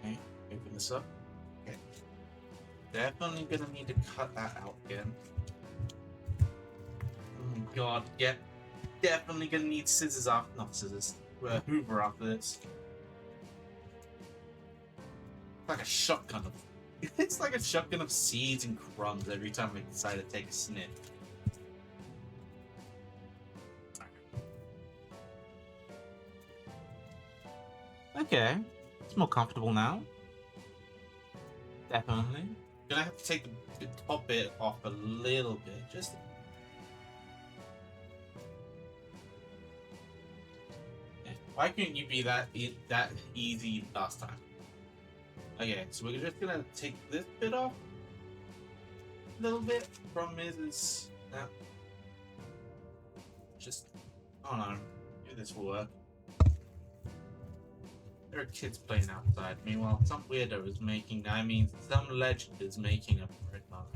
Okay, open this up. Okay. Definitely gonna need to cut that out again. Oh my god, yeah. Definitely gonna need scissors after, not scissors, Hoover after this. Like a shotgun of it's like a shotgun of seeds and crumbs every time I decide to take a sniff. Okay, it's more comfortable now. Definitely. Gonna have to take the top bit off a little bit, just. Yeah. Why couldn't you be that easy last time? Okay, so we're just gonna take this bit off a little bit. Problem is that just, oh no, maybe this will work. There are kids playing outside. Meanwhile, some weirdo is making, some legend is making a bread mark.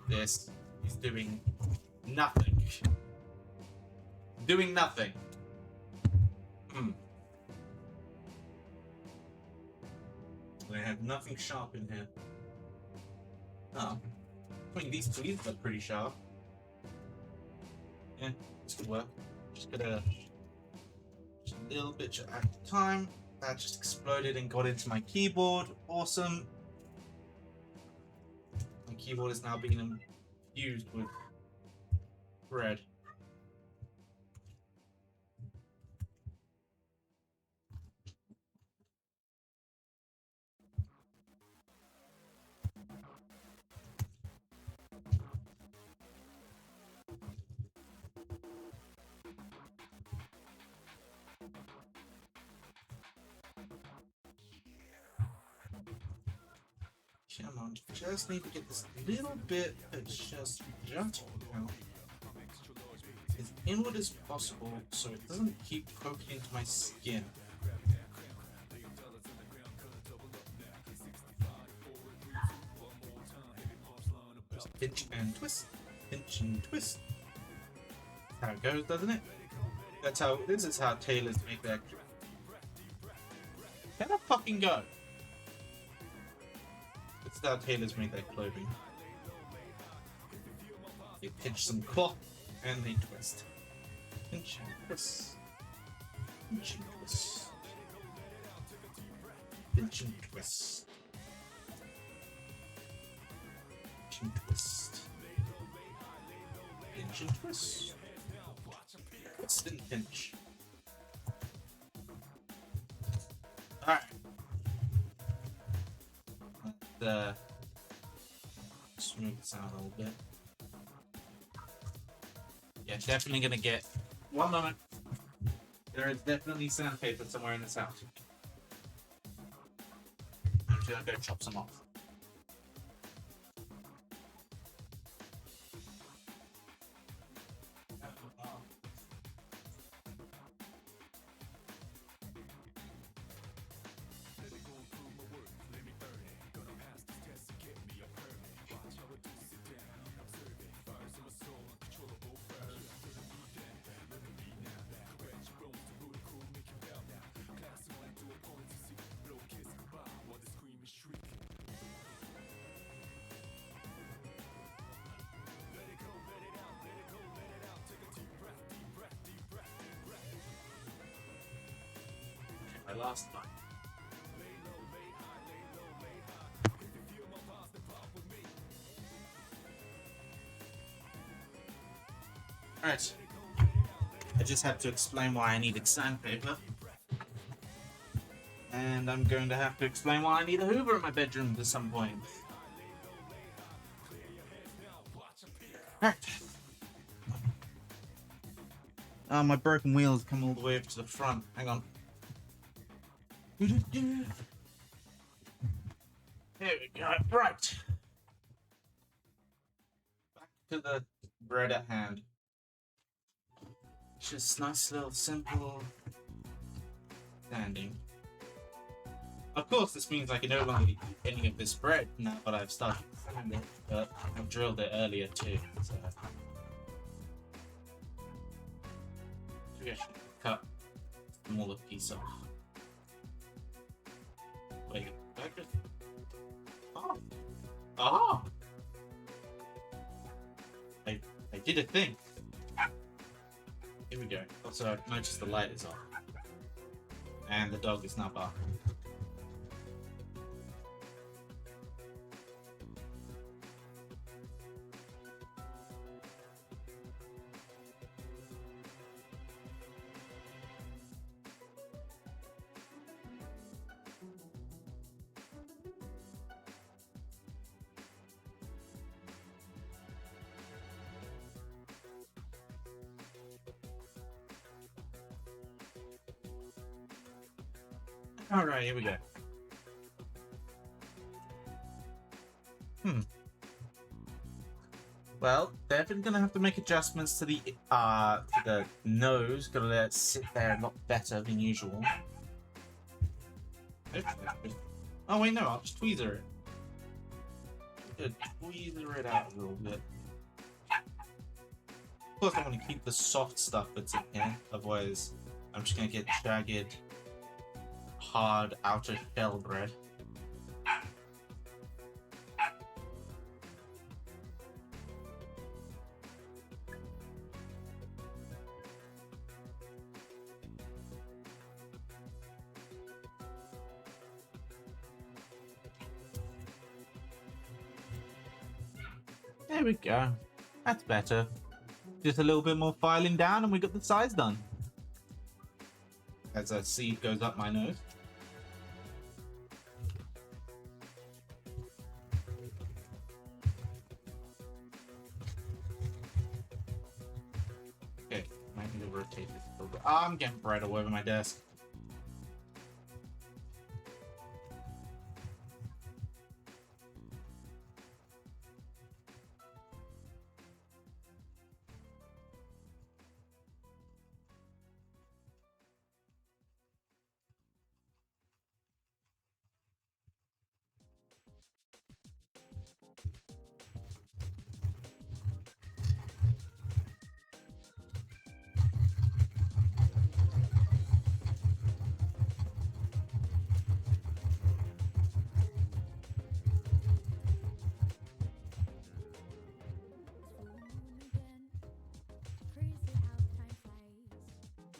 This is doing nothing. Doing nothing. I have nothing sharp in here. Oh. I mean, these tweezers are pretty sharp. Yeah, this could work. Just a little bit at a time. That just exploded and got into my keyboard. Awesome. My keyboard is now being infused with bread. Come on, just need to get this little bit of just out as inward as possible so it doesn't keep poking into my skin. Just pinch and twist, pinch and twist. That's how it goes, doesn't it? This is how tailors make their... Can I fucking go? This is how tailors make their clothing. They pinch some cloth and they twist. Pinch and twist. Pinch and twist. Pinch and twist. Pinch and twist. Pinch and twist. Twist and pinch. Alright. Let's smooth this out a little bit. Yeah, definitely gonna get... One moment. There is definitely sandpaper somewhere in this house. I'm just gonna go chop some off. My last one. Alright. I just have to explain why I needed sandpaper. And I'm going to have to explain why I need a Hoover in my bedroom at some point. Alright. Oh, my broken wheels come all the way up to the front. Hang on. There we go. Right. Back to the bread at hand. Just nice little simple standing. Of course, this means I can no longer eat any of this bread now that I've started sanding it, but I've drilled it earlier too. So I should cut the smaller piece off. Wait, did I just... Oh! Oh! I did a thing. Here we go. Also, I've noticed the light is off. And the dog is now barking. Alright, here we go. Well, definitely gonna have to make adjustments to the nose. Gotta let it sit there a lot better than usual. Oh wait, no, I'll just tweezer it. Good, tweezer it out a little bit. Of course, I want to keep the soft stuff that's in here. Otherwise, I'm just gonna get jagged, hard outer shell bread. There we go. That's better. Just a little bit more filing down and we got the sides done. As that seed goes up my nose. Okay, might need to rotate this a little bit. Oh, I'm getting bread all over my desk.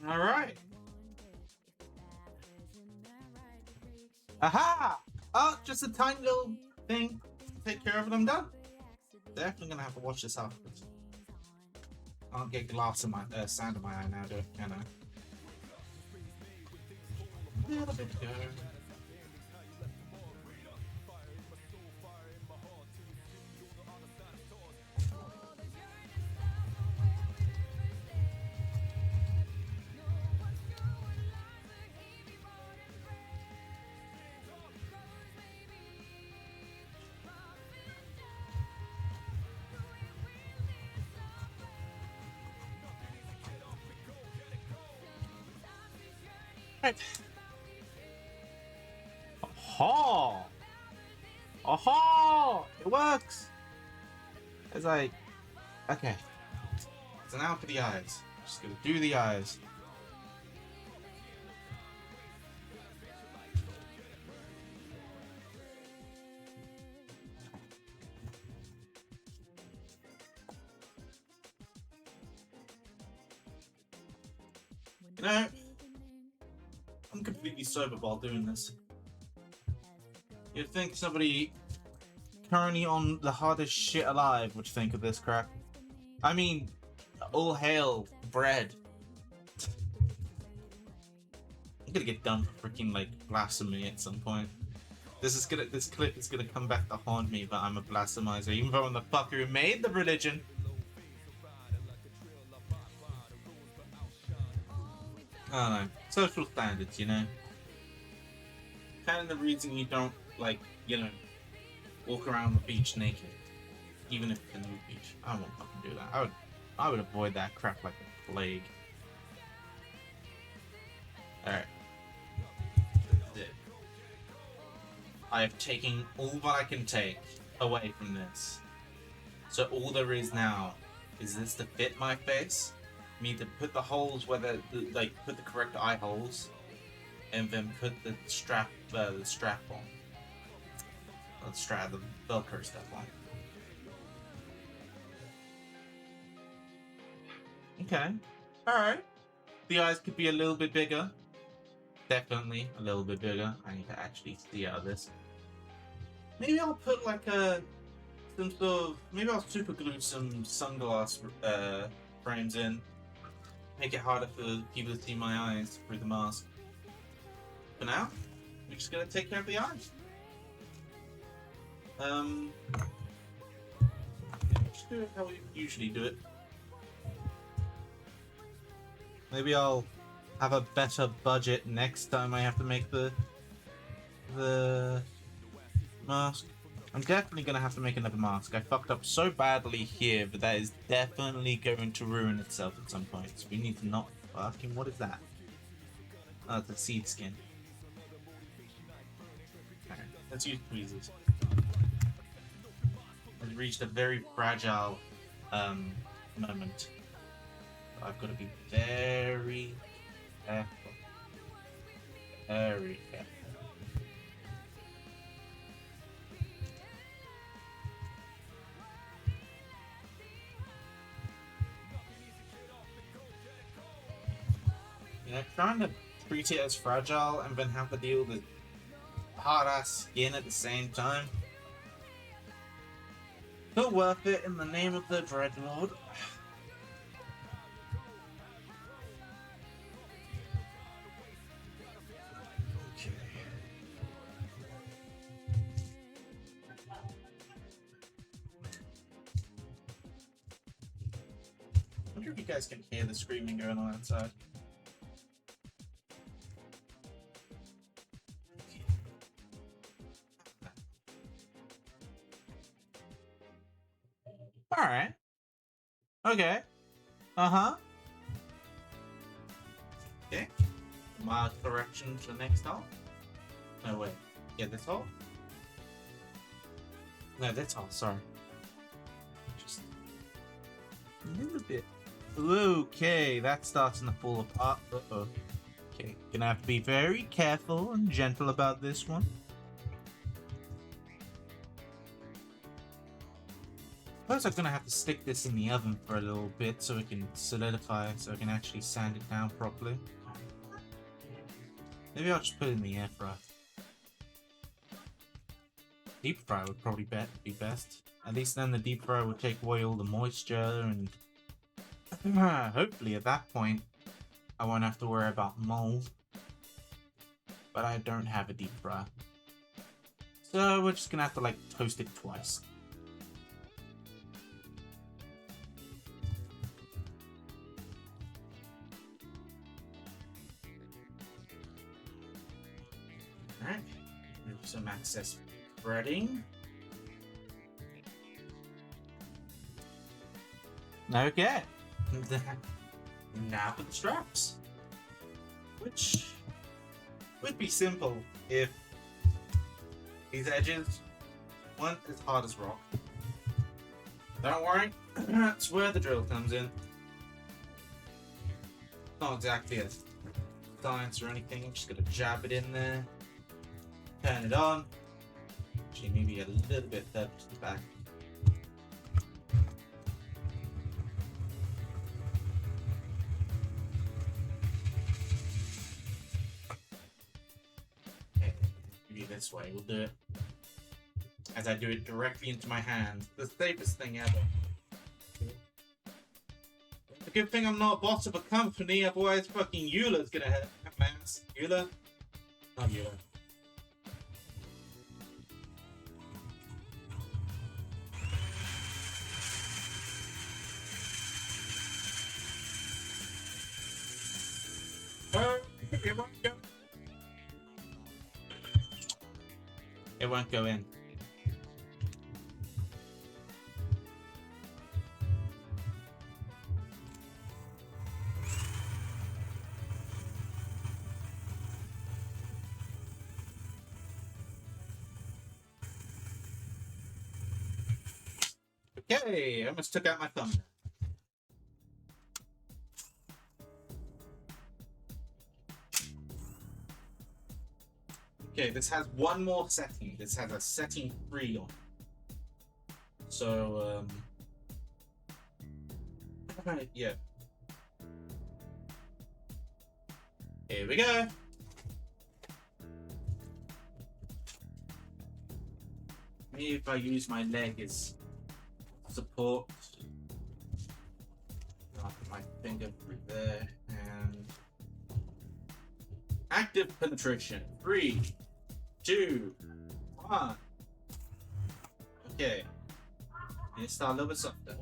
All right. Aha! Oh, just a tiny little thing to take care of and I'm done. Definitely gonna have to watch this afterwards. I don't get glass in my sand in my eye now, do I? Can I? A little bit ago. Right. Aha! Aha! It works! It's like, okay. So now for the eyes. Just gonna do the eyes. You know, I'm completely sober while doing this. You'd think somebody currently on the hardest shit alive would think of this crap. I mean, all hail bread. I'm gonna get done for freaking like blasphemy at some point. This clip is gonna come back to haunt me, but I'm a blasphemizer, even though I'm the fucker who made the religion. I don't know. Social standards, you know? Kind of the reason you don't, like, you know, walk around the beach naked. Even if it's a new beach. I won't fucking do that. I would avoid that crap like a plague. Alright. I have taken all that I can take away from this. So all there is now is this to fit my face. Me to put the holes where like put the correct eye holes, and then put the strap on, the Velcro stuff on. Okay, all right. The eyes could be a little bit bigger. Definitely a little bit bigger. I need to actually see out of this. Maybe I'll put like some sort of, maybe I'll super glue some sunglass frames in. Make it harder for people to see my eyes through the mask. For now, we're just gonna take care of the eyes. Just do it how we usually do it. Maybe I'll have a better budget next time I have to make the mask. I'm definitely gonna have to make another mask. I fucked up so badly here, but that is definitely going to ruin itself at some point. So we need to not fucking. What is that? Oh, it's a seed skin. Alright, let's use tweezers. I've reached a very fragile moment. I've got to be very careful. Very careful. You know, trying to treat it as fragile and then have to deal with hard ass skin at the same time. Not worth it in the name of the Dreadlord. Okay. wonder if you guys can hear the screaming going on outside. Alright. Okay. Uh-huh. Okay. Mild correction to the next hole. No, wait. Yeah, this hole? No, this hole, sorry. Just a little bit. Okay, that's starting to fall apart. Uh-oh. Okay, gonna have to be very careful and gentle about this one. Suppose I'm gonna have to stick this in the oven for a little bit so it can solidify, so I can actually sand it down properly. Maybe I'll just put it in the air fryer. Deep fry would probably be best. At least then the deep fryer would take away all the moisture, and hopefully at that point I won't have to worry about mold. But I don't have a deep fryer, so we're just gonna have to like toast it twice. Alright, move some excess breading. Okay. Now for the straps. Which would be simple if these edges weren't as hard as rock. Don't worry, that's where the drill comes in. Not exactly a science or anything, I'm just gonna jab it in there. Turn it on. Actually, maybe a little bit further to the back. Okay, maybe this way. We'll do it as I do it directly into my hand. The safest thing ever. It's a good thing I'm not boss of a company, otherwise fucking Eula's gonna have my ass. Eula? Not Eula. It won't go. It won't go in. Okay, I almost took out my thumb. Okay, this has one more setting. This has a setting 3 on it. So, yeah. Here we go. Maybe if I use my leg as support. I'll put my finger through there and active penetration. 3, 2, 1. Okay. And start a little bit softer.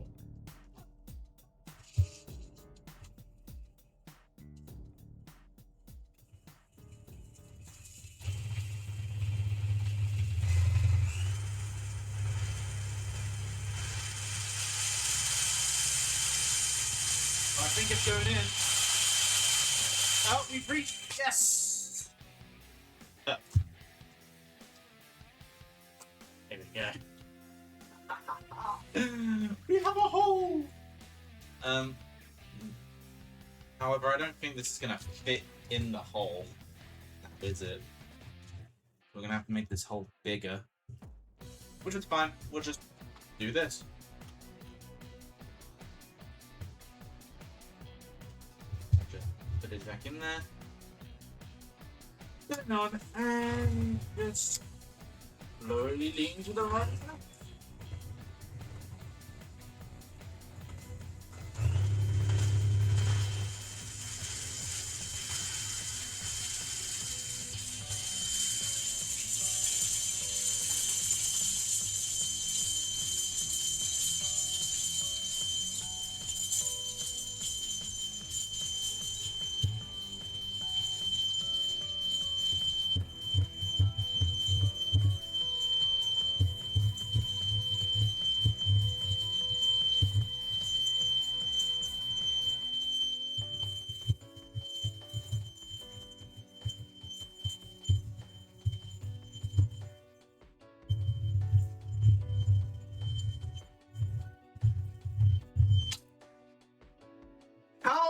I think it's going in. Oh, we've reached. Yes. Oh. There we go. We have a hole. However, I don't think this is gonna fit in the hole. Is it? We're gonna have to make this hole bigger, which is fine. We'll just do this. Just put it back in there. Put it on, and just slowly lean to the right.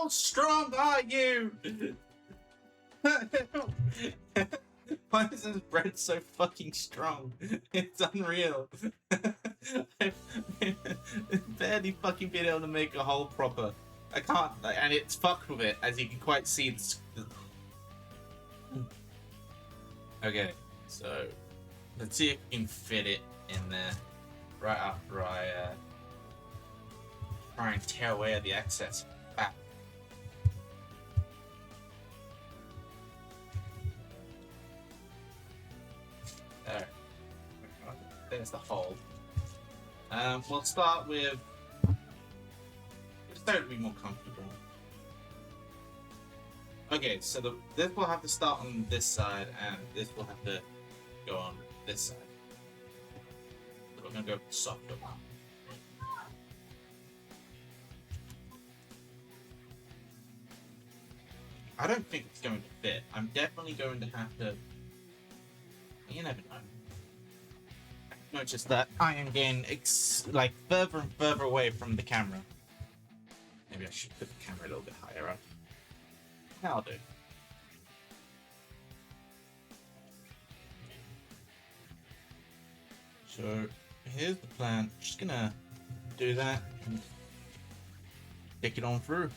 strong are you? Why is this bread so fucking strong? It's unreal. I've barely fucking been able to make a hole proper. I can't, and it's fucked with it, as you can quite see. Okay, so let's see if we can fit it in there right after I try and tear away the excess fat. There. There's the hole. We'll start with. Just to be more comfortable. Okay, so this will have to start on this side, and this will have to go on this side. So we're gonna go softer one. I don't think it's going to fit. I'm definitely going to have to. You never know. Notice that I am getting like further and further away from the camera. Maybe I should put the camera a little bit higher up. That'll do. So here's the plan. Just gonna do that and stick it on through.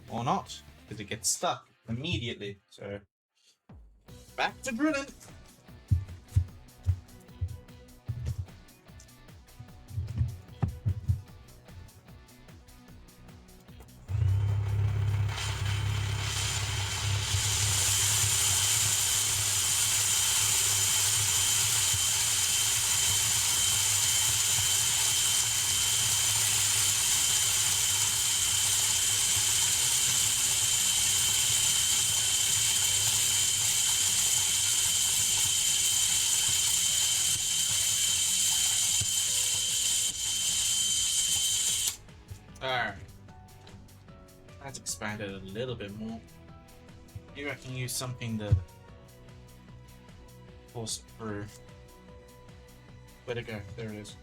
Or not, because it gets stuck immediately. So back to drilling. Alright. That's expanded a little bit more. Maybe I can use something to force it through. Where'd it go? There it is.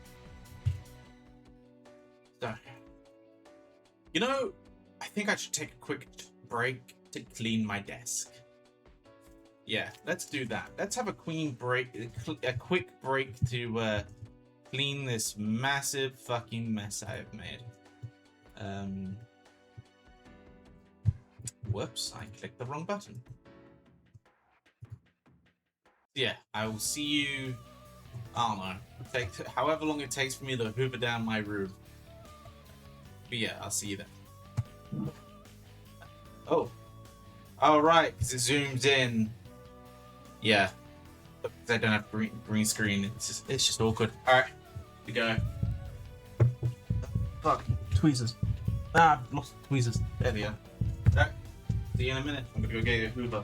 So, you know, I think I should take a quick break to clean my desk. Yeah, let's do that. Let's have a quick break to clean this massive fucking mess I have made. Whoops, I clicked the wrong button. Yeah, I will see you. I don't know. However long it takes for me to hoover down my room. But yeah, I'll see you then. Oh. Alright, because it zooms in. Yeah. Because I don't have green screen. It's just awkward. Alright. We go. Fuck. Tweezers. Ah, I've lost the tweezers. There they are. Alright. See you in a minute. I'm gonna go get a hoover.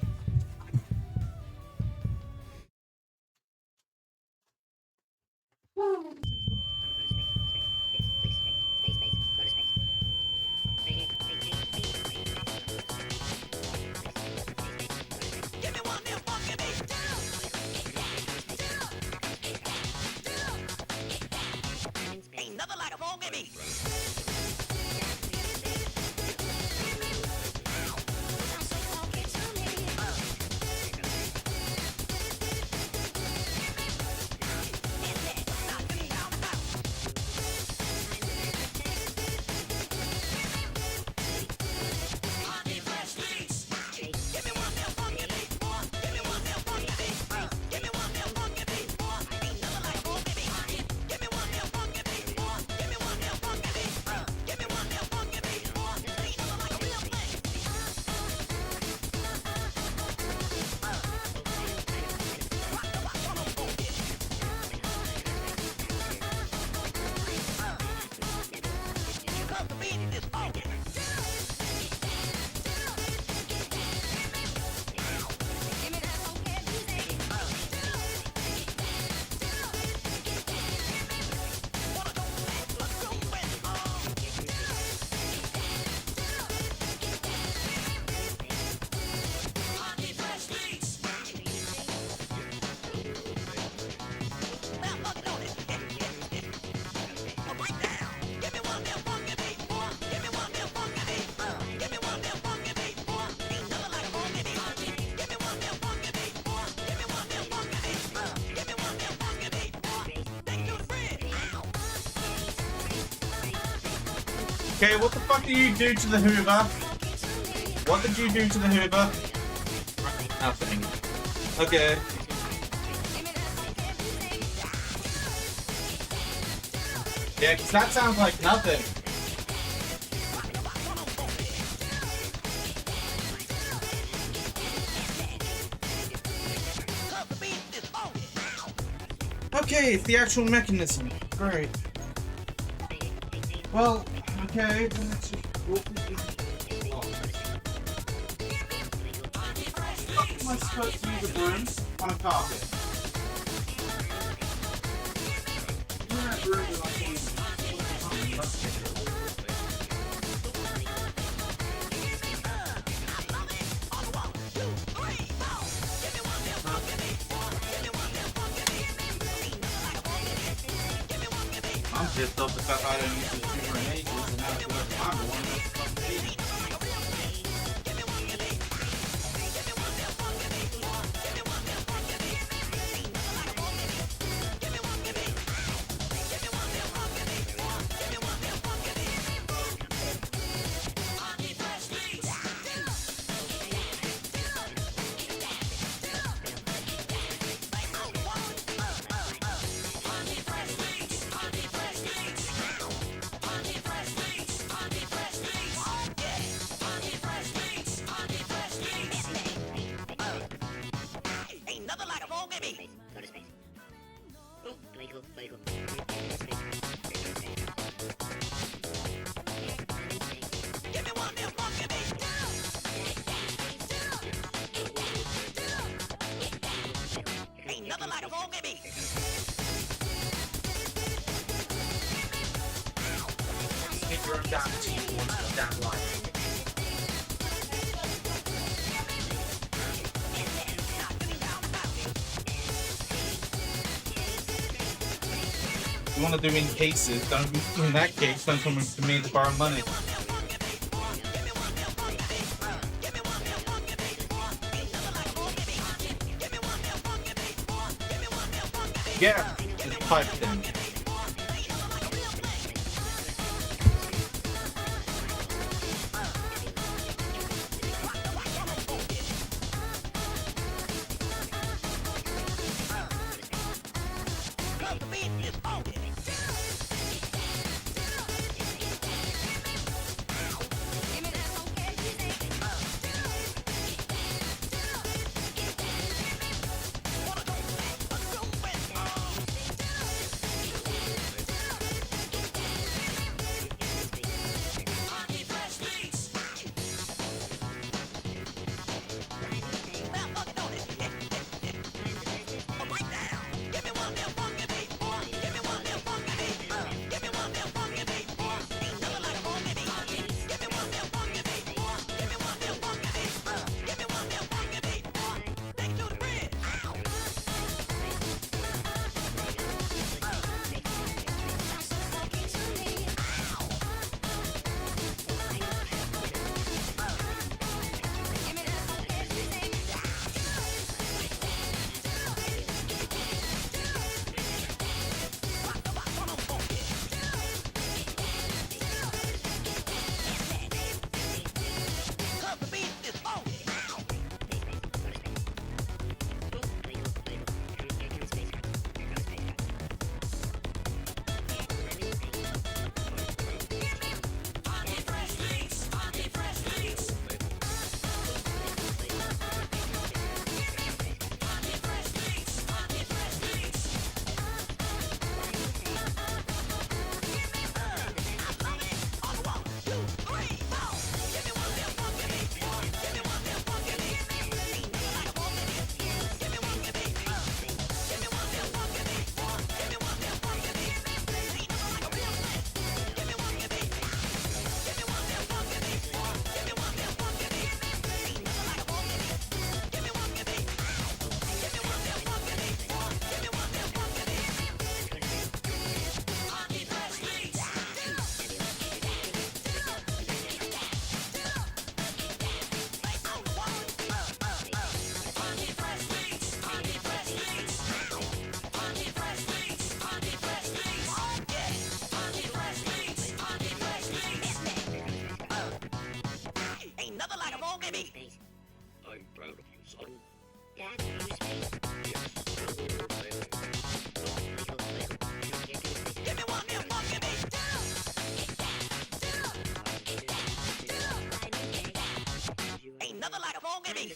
Okay, what the fuck did you do to the Hoover? What did you do to the Hoover? Nothing. Okay. Yeah, because that sounds like nothing. Okay, it's the actual mechanism. Great. Well, okay, then let's just walk this. How am I supposed to use a broom on a carpet? That broom is like I'm pissed off the fact I don't use the Hoover in ages, and now I feel like I'm the one that's fucking hating. Down to you once down line. You want to do in cases, don't in that case, don't come to me to borrow money. Yeah, it's pipe then. a phone, baby. I'm proud of you, son. Dad, are you space? Yes, now we're sailing. Give me one more phone, baby. Ain't nothing like a phone, baby.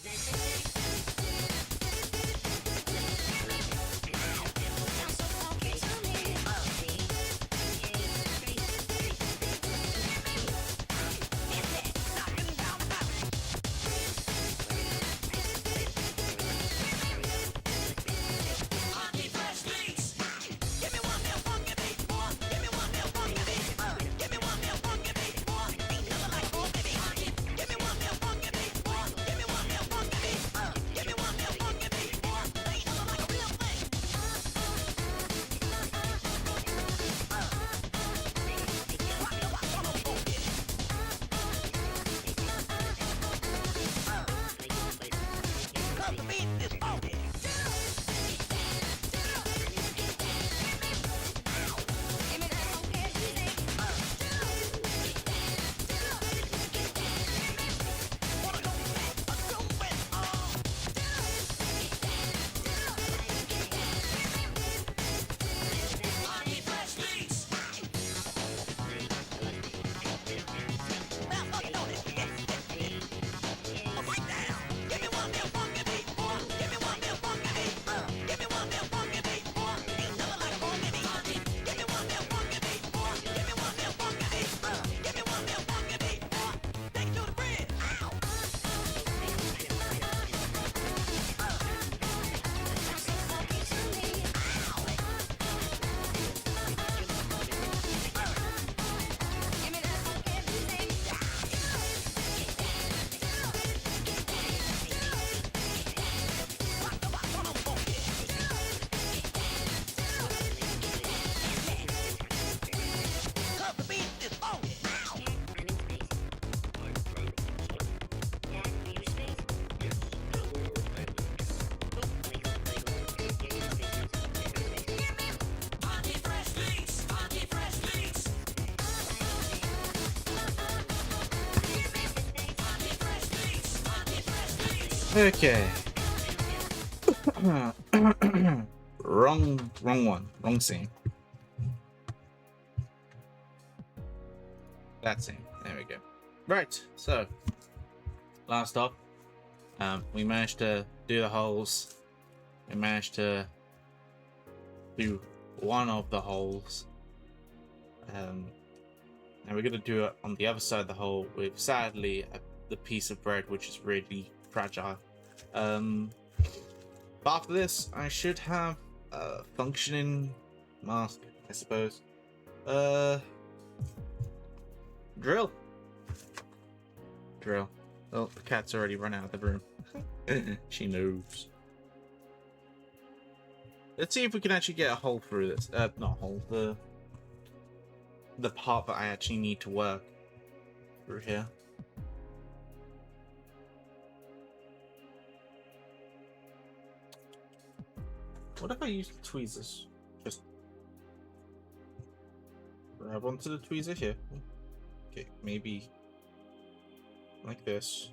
Okay. Wrong one. Wrong scene. That scene. There we go. Right. So, last up, we managed to do the holes. We managed to do one of the holes. And we're gonna do it on the other side of the hole with, sadly, the piece of bread, which is really fragile. But after this, I should have a functioning mask, I suppose. Drill. Oh, the cat's already run out of the room. She knows. Let's see if we can actually get a hole through this. Not a hole. The part that I actually need to work through here. What if I use the tweezers? Just grab onto the tweezer here. Okay, maybe like this.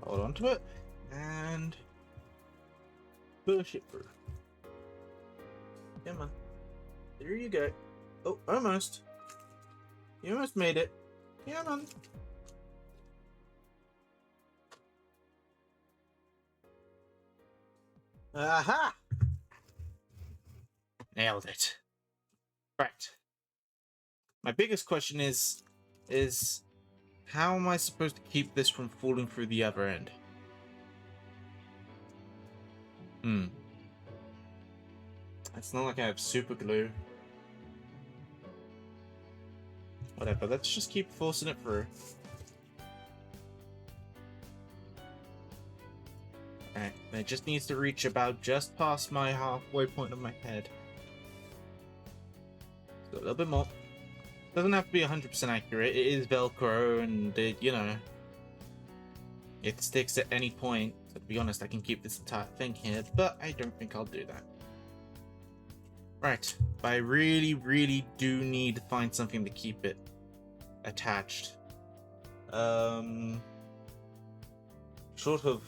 Hold onto it and push it through. Come on. There you go. Oh, almost. You almost made it. Come on. Aha! Nailed it. Right. My biggest question is how am I supposed to keep this from falling through the other end? It's not like I have super glue. Whatever, let's just keep forcing it through. Alright, it just needs to reach about just past my halfway point of my head. So a little bit more. Doesn't have to be 100% accurate. It is Velcro, and you know, it sticks at any point. So to be honest, I can keep this entire thing here, but I don't think I'll do that. Right, but I really, really do need to find something to keep it attached. Sort of,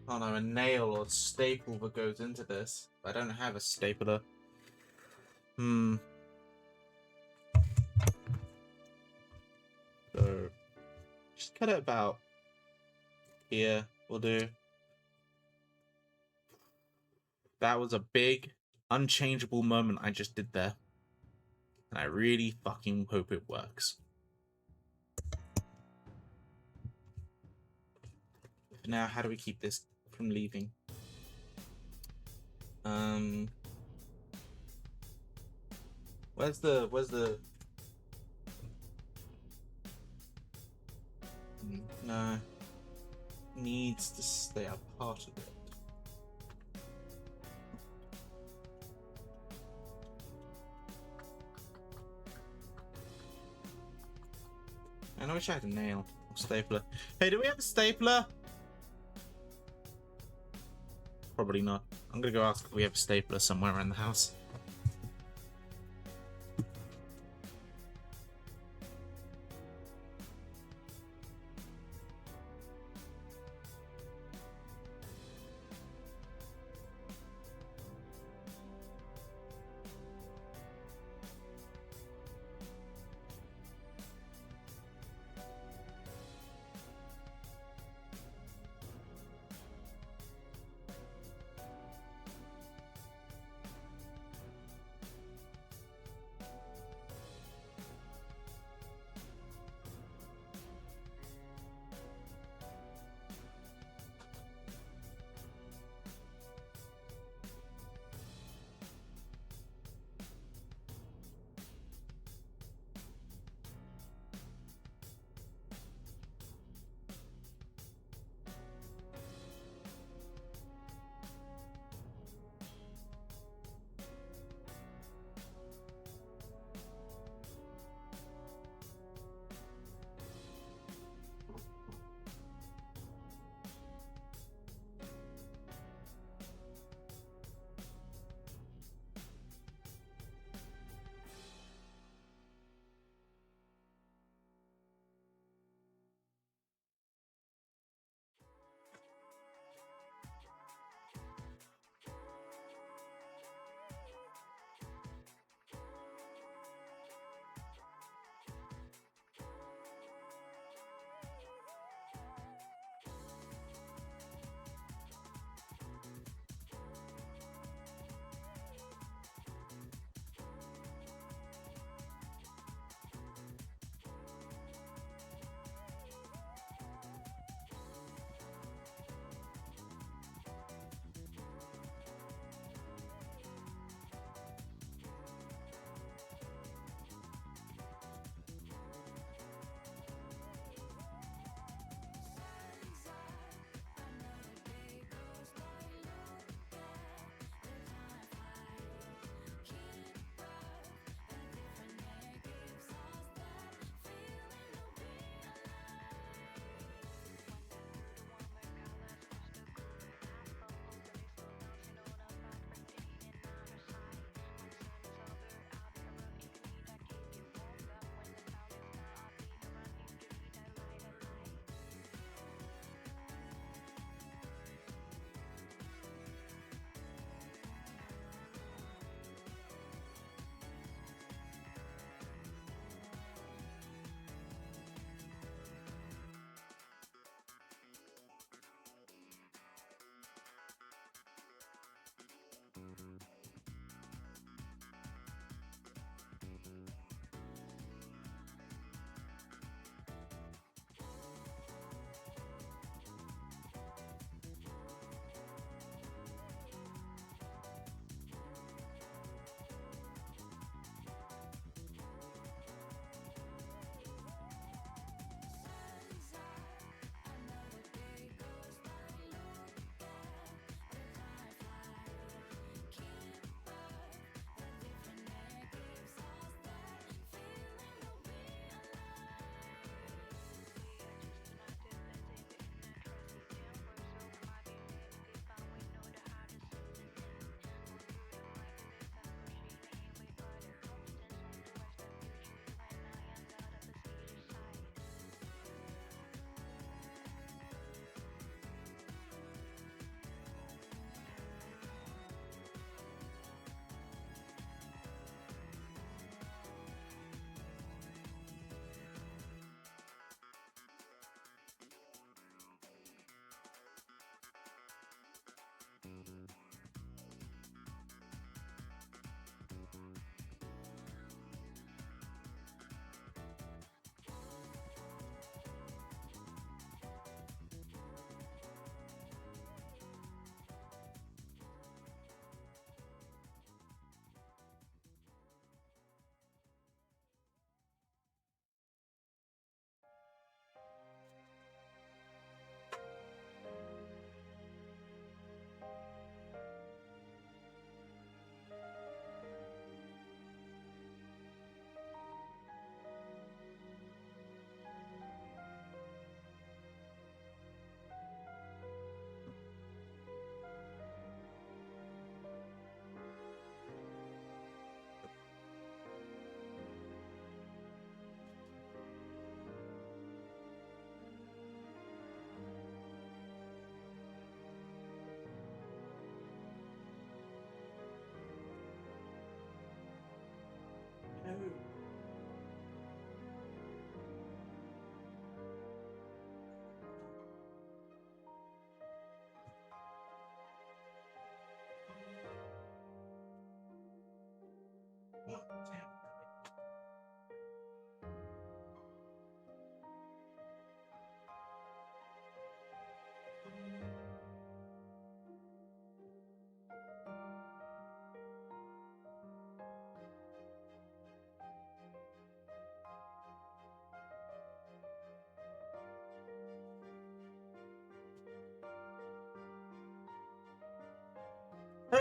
I don't know, a nail or staple that goes into this. I don't have a stapler. So, just cut it about here. Will do. That was a big, unchangeable moment I just did there. And I really fucking hope it works. Now, how do we keep this from leaving? Where's the... No. Needs to stay a part of it. And I wish I had a nail or stapler. Hey, do we have a stapler? Probably not. I'm gonna go ask if we have a stapler somewhere around the house.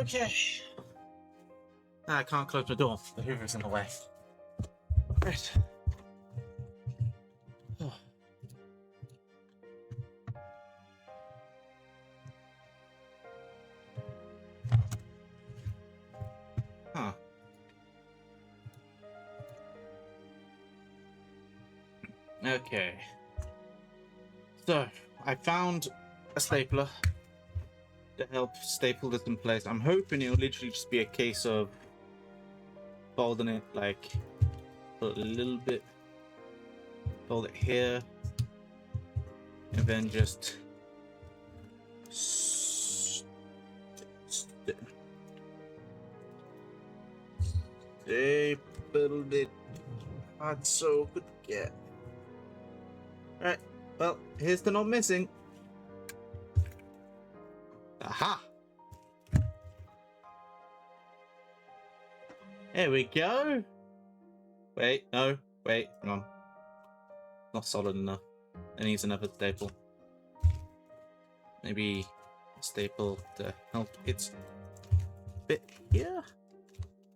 Okay. I can't close the door. The Hoover's in the way. Right. Oh. Huh. Okay. So, I found a stapler to help staple this in place. I'm hoping it'll literally just be a case of folding it, like, put a little bit, fold it here, and then just stapled it. That's so good to get. Right, well, here's the not missing. Aha! There we go. Wait, no, wait, hang on. Not solid enough. It needs another staple. Maybe a staple to help its bit here.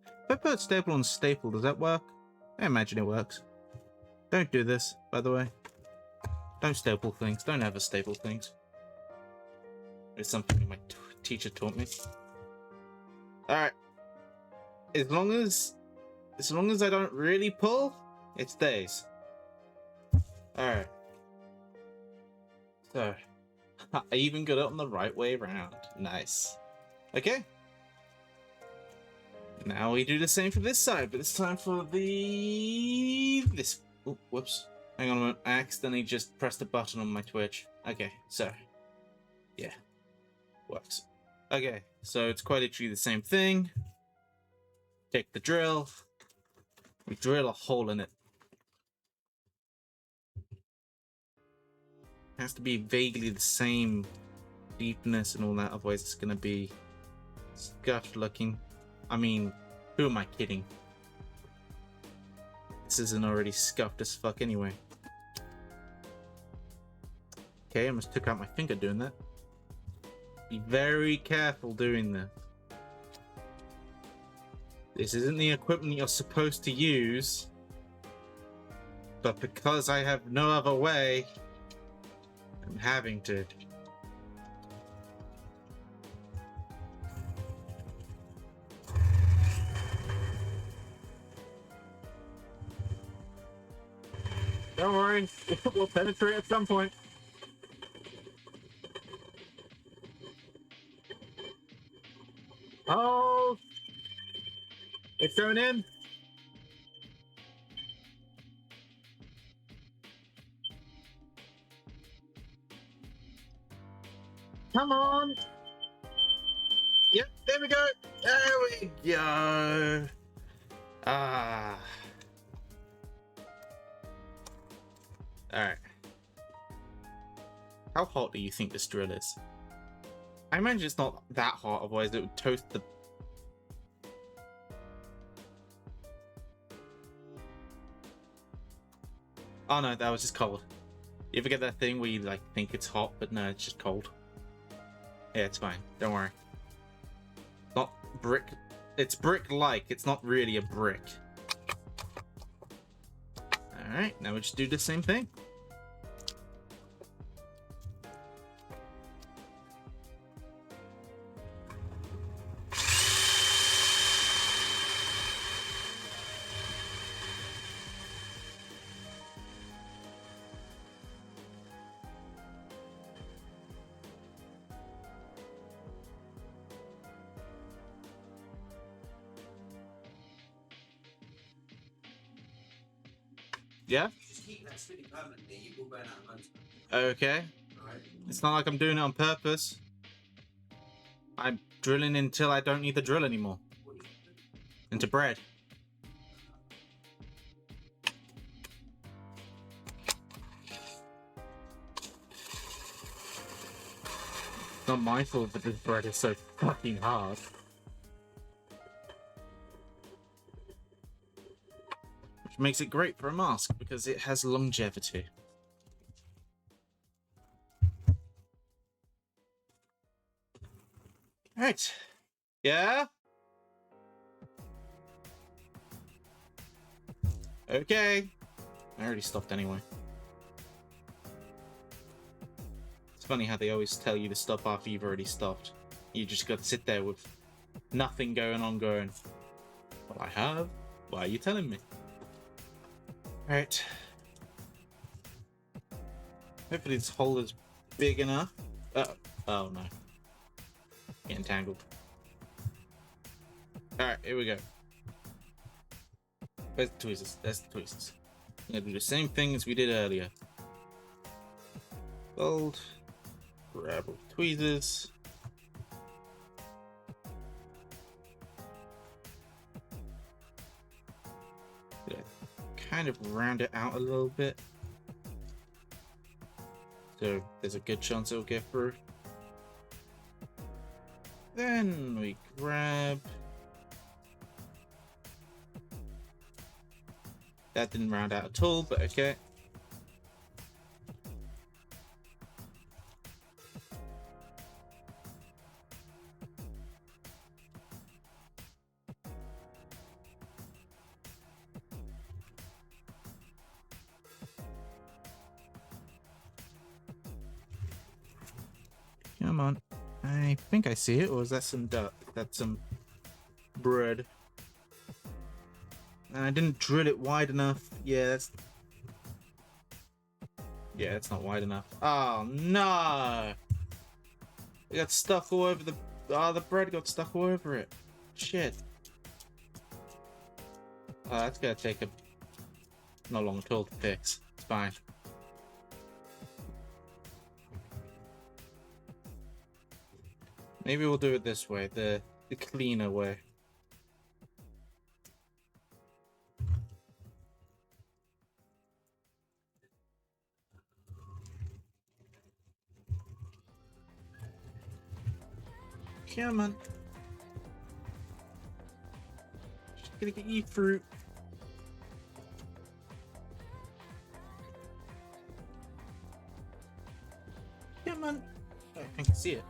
If I put staple on staple, does that work? I imagine it works. Don't do this, by the way. Don't staple things. Don't ever staple things. It's something my teacher taught me. Alright. As long as I don't really pull, it stays. Alright. So, I even got it on the right way around. Nice. Okay. Now we do the same for this side, but this time for this. Oh, whoops. Hang on a moment. I accidentally just pressed a button on my Twitch. Okay, so. Yeah. Works. Okay, so it's quite literally the same thing. Take the drill. We drill a hole in it. Has to be vaguely the same deepness and all that, otherwise it's gonna be scuffed looking. I mean, who am I kidding? This isn't already scuffed as fuck anyway. Okay, I almost took out my finger doing that. Be very careful doing this. This isn't the equipment you're supposed to use, but because I have no other way, I'm having to. Don't worry, we'll penetrate at some point. Oh! It's going in. Come on. Yep, there we go. There we go. Ah. Alright. How hot do you think this drill is? I imagine it's not that hot, otherwise it would toast the... Oh no, that was just cold. You ever get that thing where you like think it's hot, but no, it's just cold? Yeah, it's fine. Don't worry. Not brick. It's brick-like. It's not really a brick. Alright, now we just do the same thing. Yeah? Just keep that spinning permanently, you will burn out of motor. Okay. Alright? It's not like I'm doing it on purpose. I'm drilling until I don't need the drill anymore. Into bread. It's not my fault that this bread is so fucking hard. Which makes it great for a mask because it has longevity. Right. Yeah? Okay. I already stopped anyway. It's funny how they always tell you to stop after you've already stopped. You just got to sit there with nothing going on going, well, I have? Why are you telling me? Alright. Hopefully this hole is big enough. Oh no. Getting tangled. Alright, here we go. Where's the tweezers? There's the tweezers. I'm gonna do the same thing as we did earlier. Fold. Grab all the tweezers. Yeah, kind of round it out a little bit. So there's a good chance it'll get through. Then we grab... That didn't round out at all, but okay. Come on. I think I see it, or is that some dirt? That's some bread. And I didn't drill it wide enough. Yeah, that's... Yeah, it's not wide enough. Oh, no! It got stuck all over the... Oh, the bread got stuck all over it. Shit. Oh, that's gonna take a... not long at all to fix. It's fine. Maybe we'll do it this way, the cleaner way. Come on. Just gonna get you through. Come on. Oh, I can see it.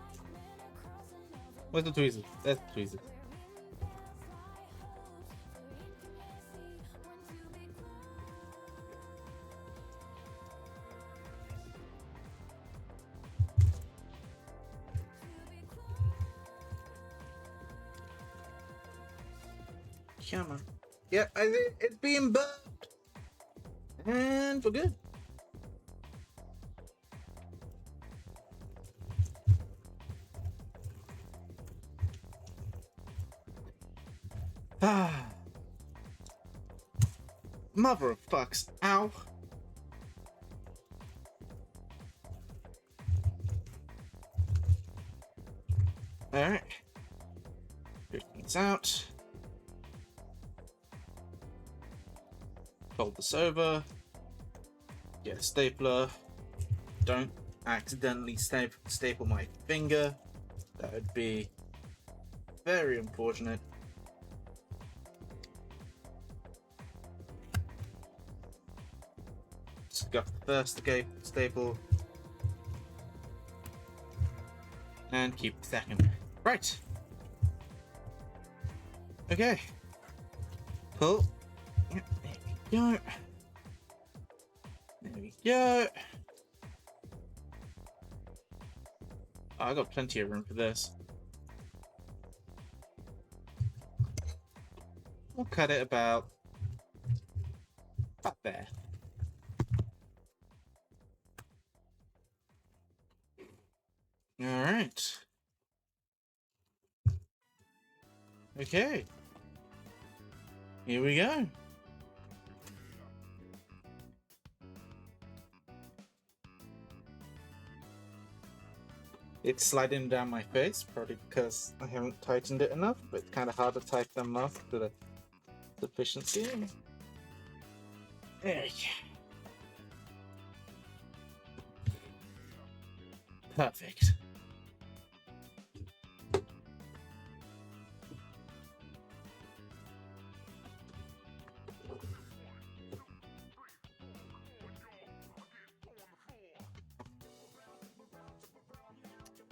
Where's the tweezers? That's the tweezers. Come on. Yeah, I think it's being burned. And we're good. Ah. Mother of fucks. Ow. Alright. Get things out. Fold this over. Get a stapler. Don't accidentally staple my finger. That would be very unfortunate. Just got the first staple. And keep the second. Right. Okay. Pull. Yep, there we go. There we go. Oh, I got plenty of room for this. We'll cut it about there. All right. Okay. Here we go. It's sliding down my face, probably because I haven't tightened it enough, but it's kind of hard to tighten them up to the sufficiency. There we go. Perfect.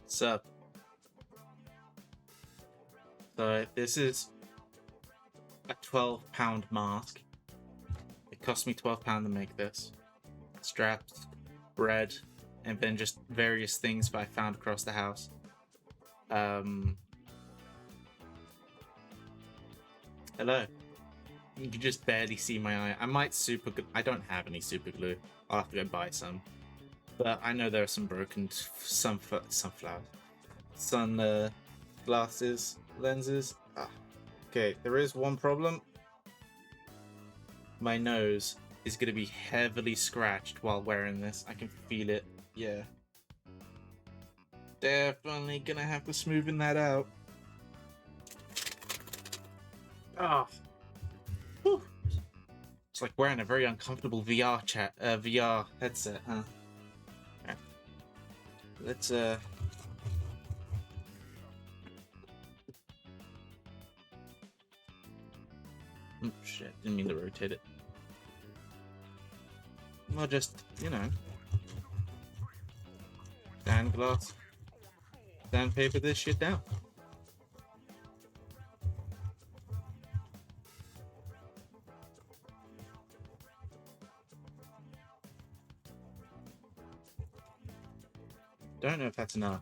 What's up? So this is a £12 mask. It cost me £12 to make this. Straps, bread, and then just various things that I found across the house. Hello. You can just barely see my eye. I might super glue. I don't have any super glue. I'll have to go buy some. But I know there are some broken sunflower glasses, lenses. Okay, there is one problem. My nose is going to be heavily scratched while wearing this. I can feel it. Yeah. Definitely going to have to smoothen that out. Ah. Whew. It's like wearing a very uncomfortable VR headset, huh? Okay. Let's Oh shit, didn't mean to rotate it. Well, just, sandpaper this shit down. Don't know if that's enough.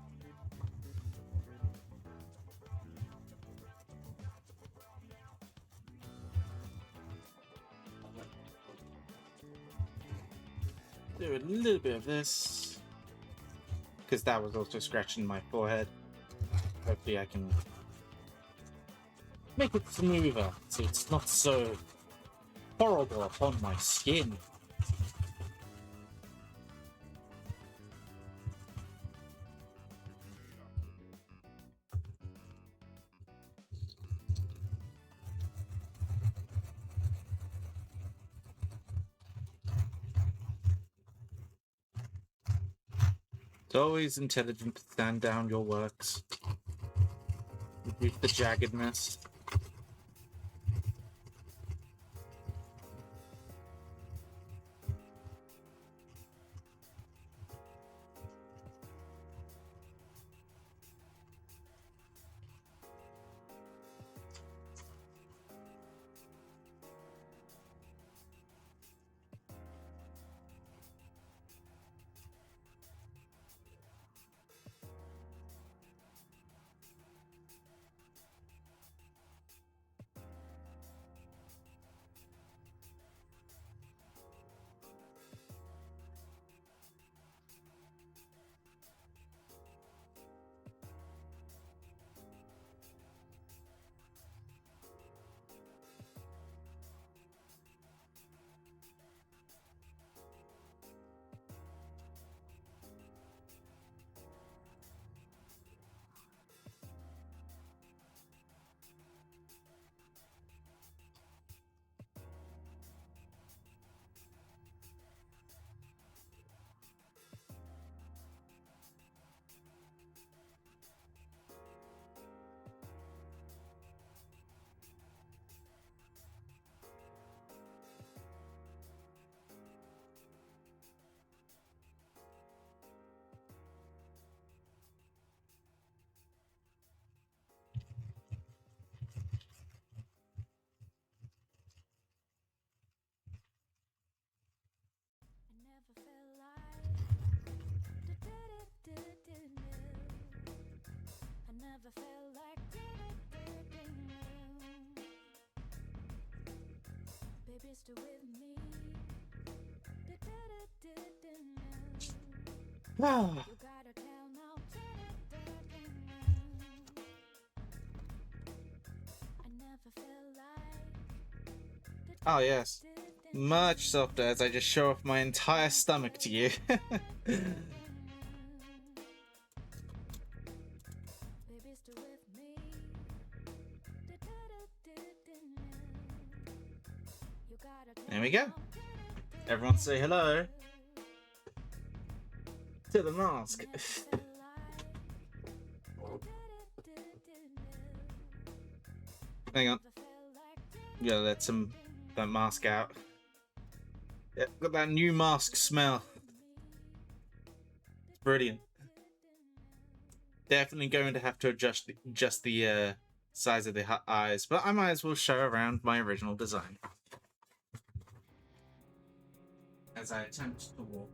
Do a little bit of this, because that was also scratching my forehead. Hopefully I can make it smoother so it's not so horrible upon my skin. It's always intelligent to stand down your works. Reduce the jaggedness. never felt like baby, stay with me. Ah. You gotta tell now. I never felt like Oh yes, much softer as I just show off my entire stomach to you. baby, stay with me. You gotta tell There we go. Everyone say hello to the mask. Hang on. You gotta let that mask out. Yeah, got that new mask smell. It's brilliant. Definitely going to have to adjust the size of the eyes, but I might as well show around my original design as I attempt to walk.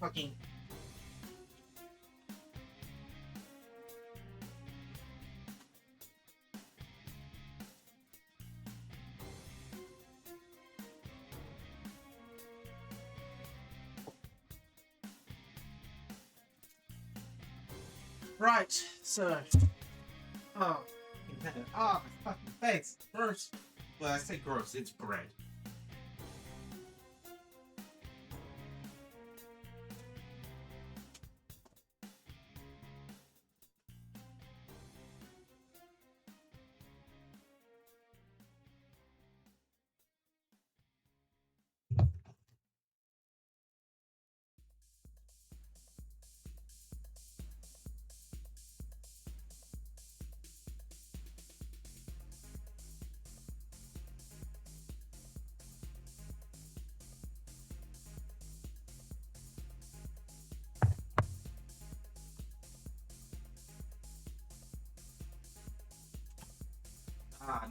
Fucking. Right, so. Oh, my fucking face. Gross. Well, I say gross, it's bread.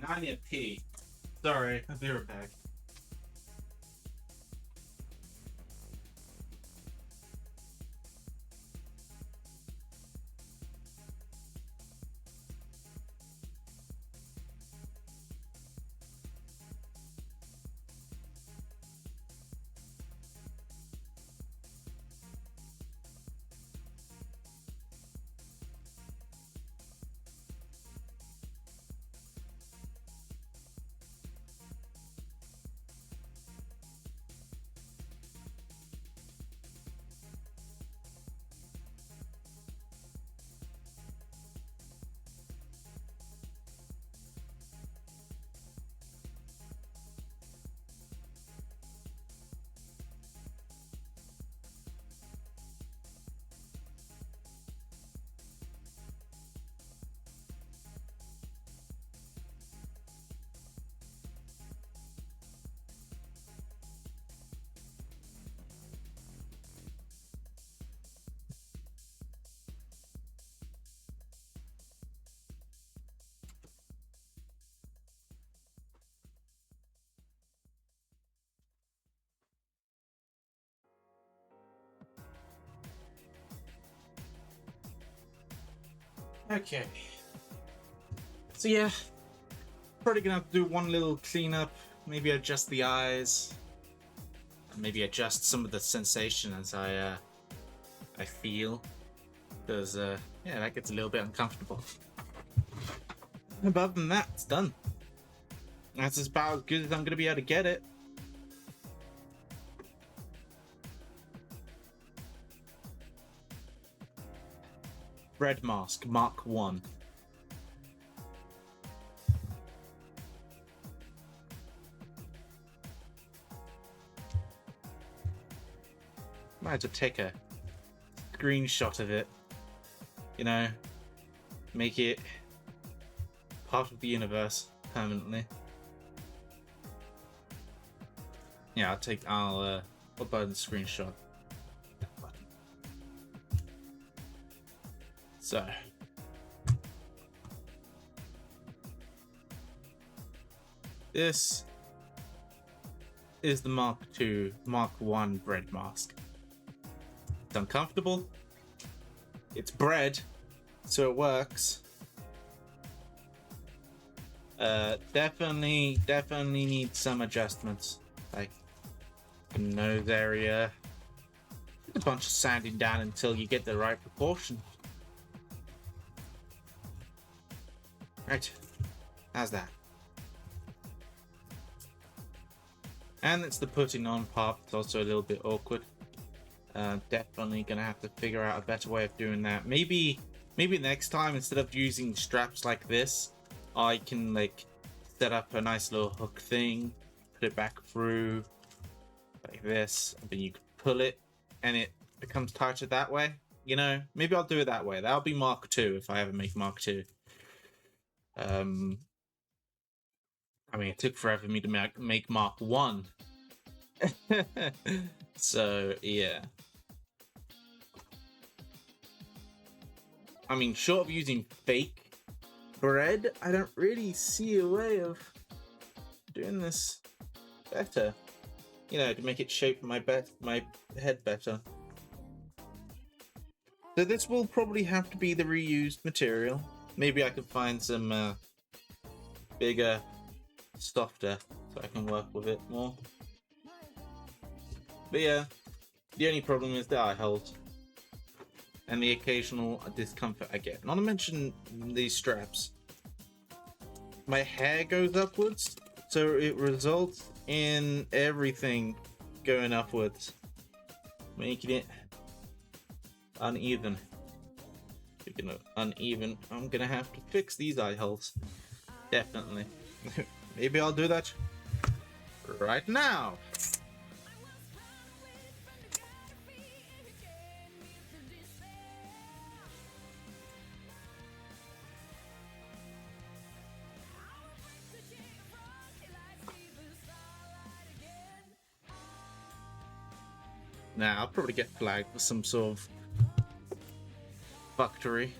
Now I need a pee. Sorry, I'll be right back. Okay. So yeah, probably gonna have to do one little cleanup. Maybe adjust the eyes. Maybe adjust some of the sensation as I feel, because yeah, that gets a little bit uncomfortable. But other than that, it's done. That's about as good as I'm gonna be able to get it. Bread mask Mark 1. Might have to take a screenshot of it, you know, make it part of the universe permanently. Yeah, I'll upload the screenshot. So this is the Mark 2, Mark 1 bread mask. It's uncomfortable, It's bread, so it works. Definitely need some adjustments. Like the nose area. A bunch of sanding down until you get the right proportion. Right. How's that? And it's the putting on part. It's also a little bit awkward. Definitely gonna have to figure out a better way of doing that. Maybe next time, instead of using straps like this, I can like set up a nice little hook thing, put it back through like this, and then you can pull it and it becomes tighter that way. You know, maybe I'll do it that way. That'll be Mark 2 if I ever make Mark 2. I mean, it took forever for me to make Mark 1. So, yeah. I mean, short of using fake bread, I don't really see a way of doing this better. You know, to make it shape my head better. So this will probably have to be the reused material. Maybe I could find some bigger, softer, so I can work with it more. But yeah, the only problem is the eye holes and the occasional discomfort I get. Not to mention these straps. My hair goes upwards, so it results in everything going upwards, making it uneven. Speaking of uneven, I'm gonna have to fix these eye holes. Definitely. Maybe I'll do that right now. Now, I'll probably get flagged for some sort of fuckery.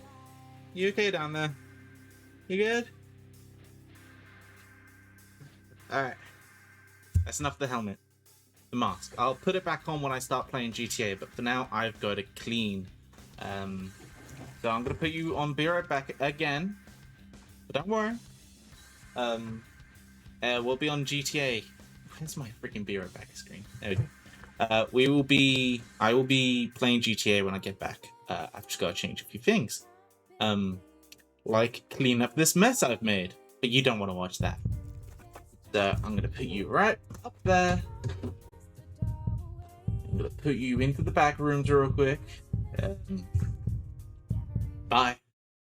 You okay down there? You good? Alright. That's enough of the helmet. The mask. I'll put it back on when I start playing GTA, but for now, I've got to clean. So I'm going to put you on Be Right Back again. But don't worry. We'll be on GTA. Where's my freaking Be Right Back screen? There we go. I will be playing GTA when I get back. I've just got to change a few things. Like clean up this mess I've made. But you don't want to watch that. So I'm going to put you right up there. I'm going to put you into the back rooms real quick. Bye.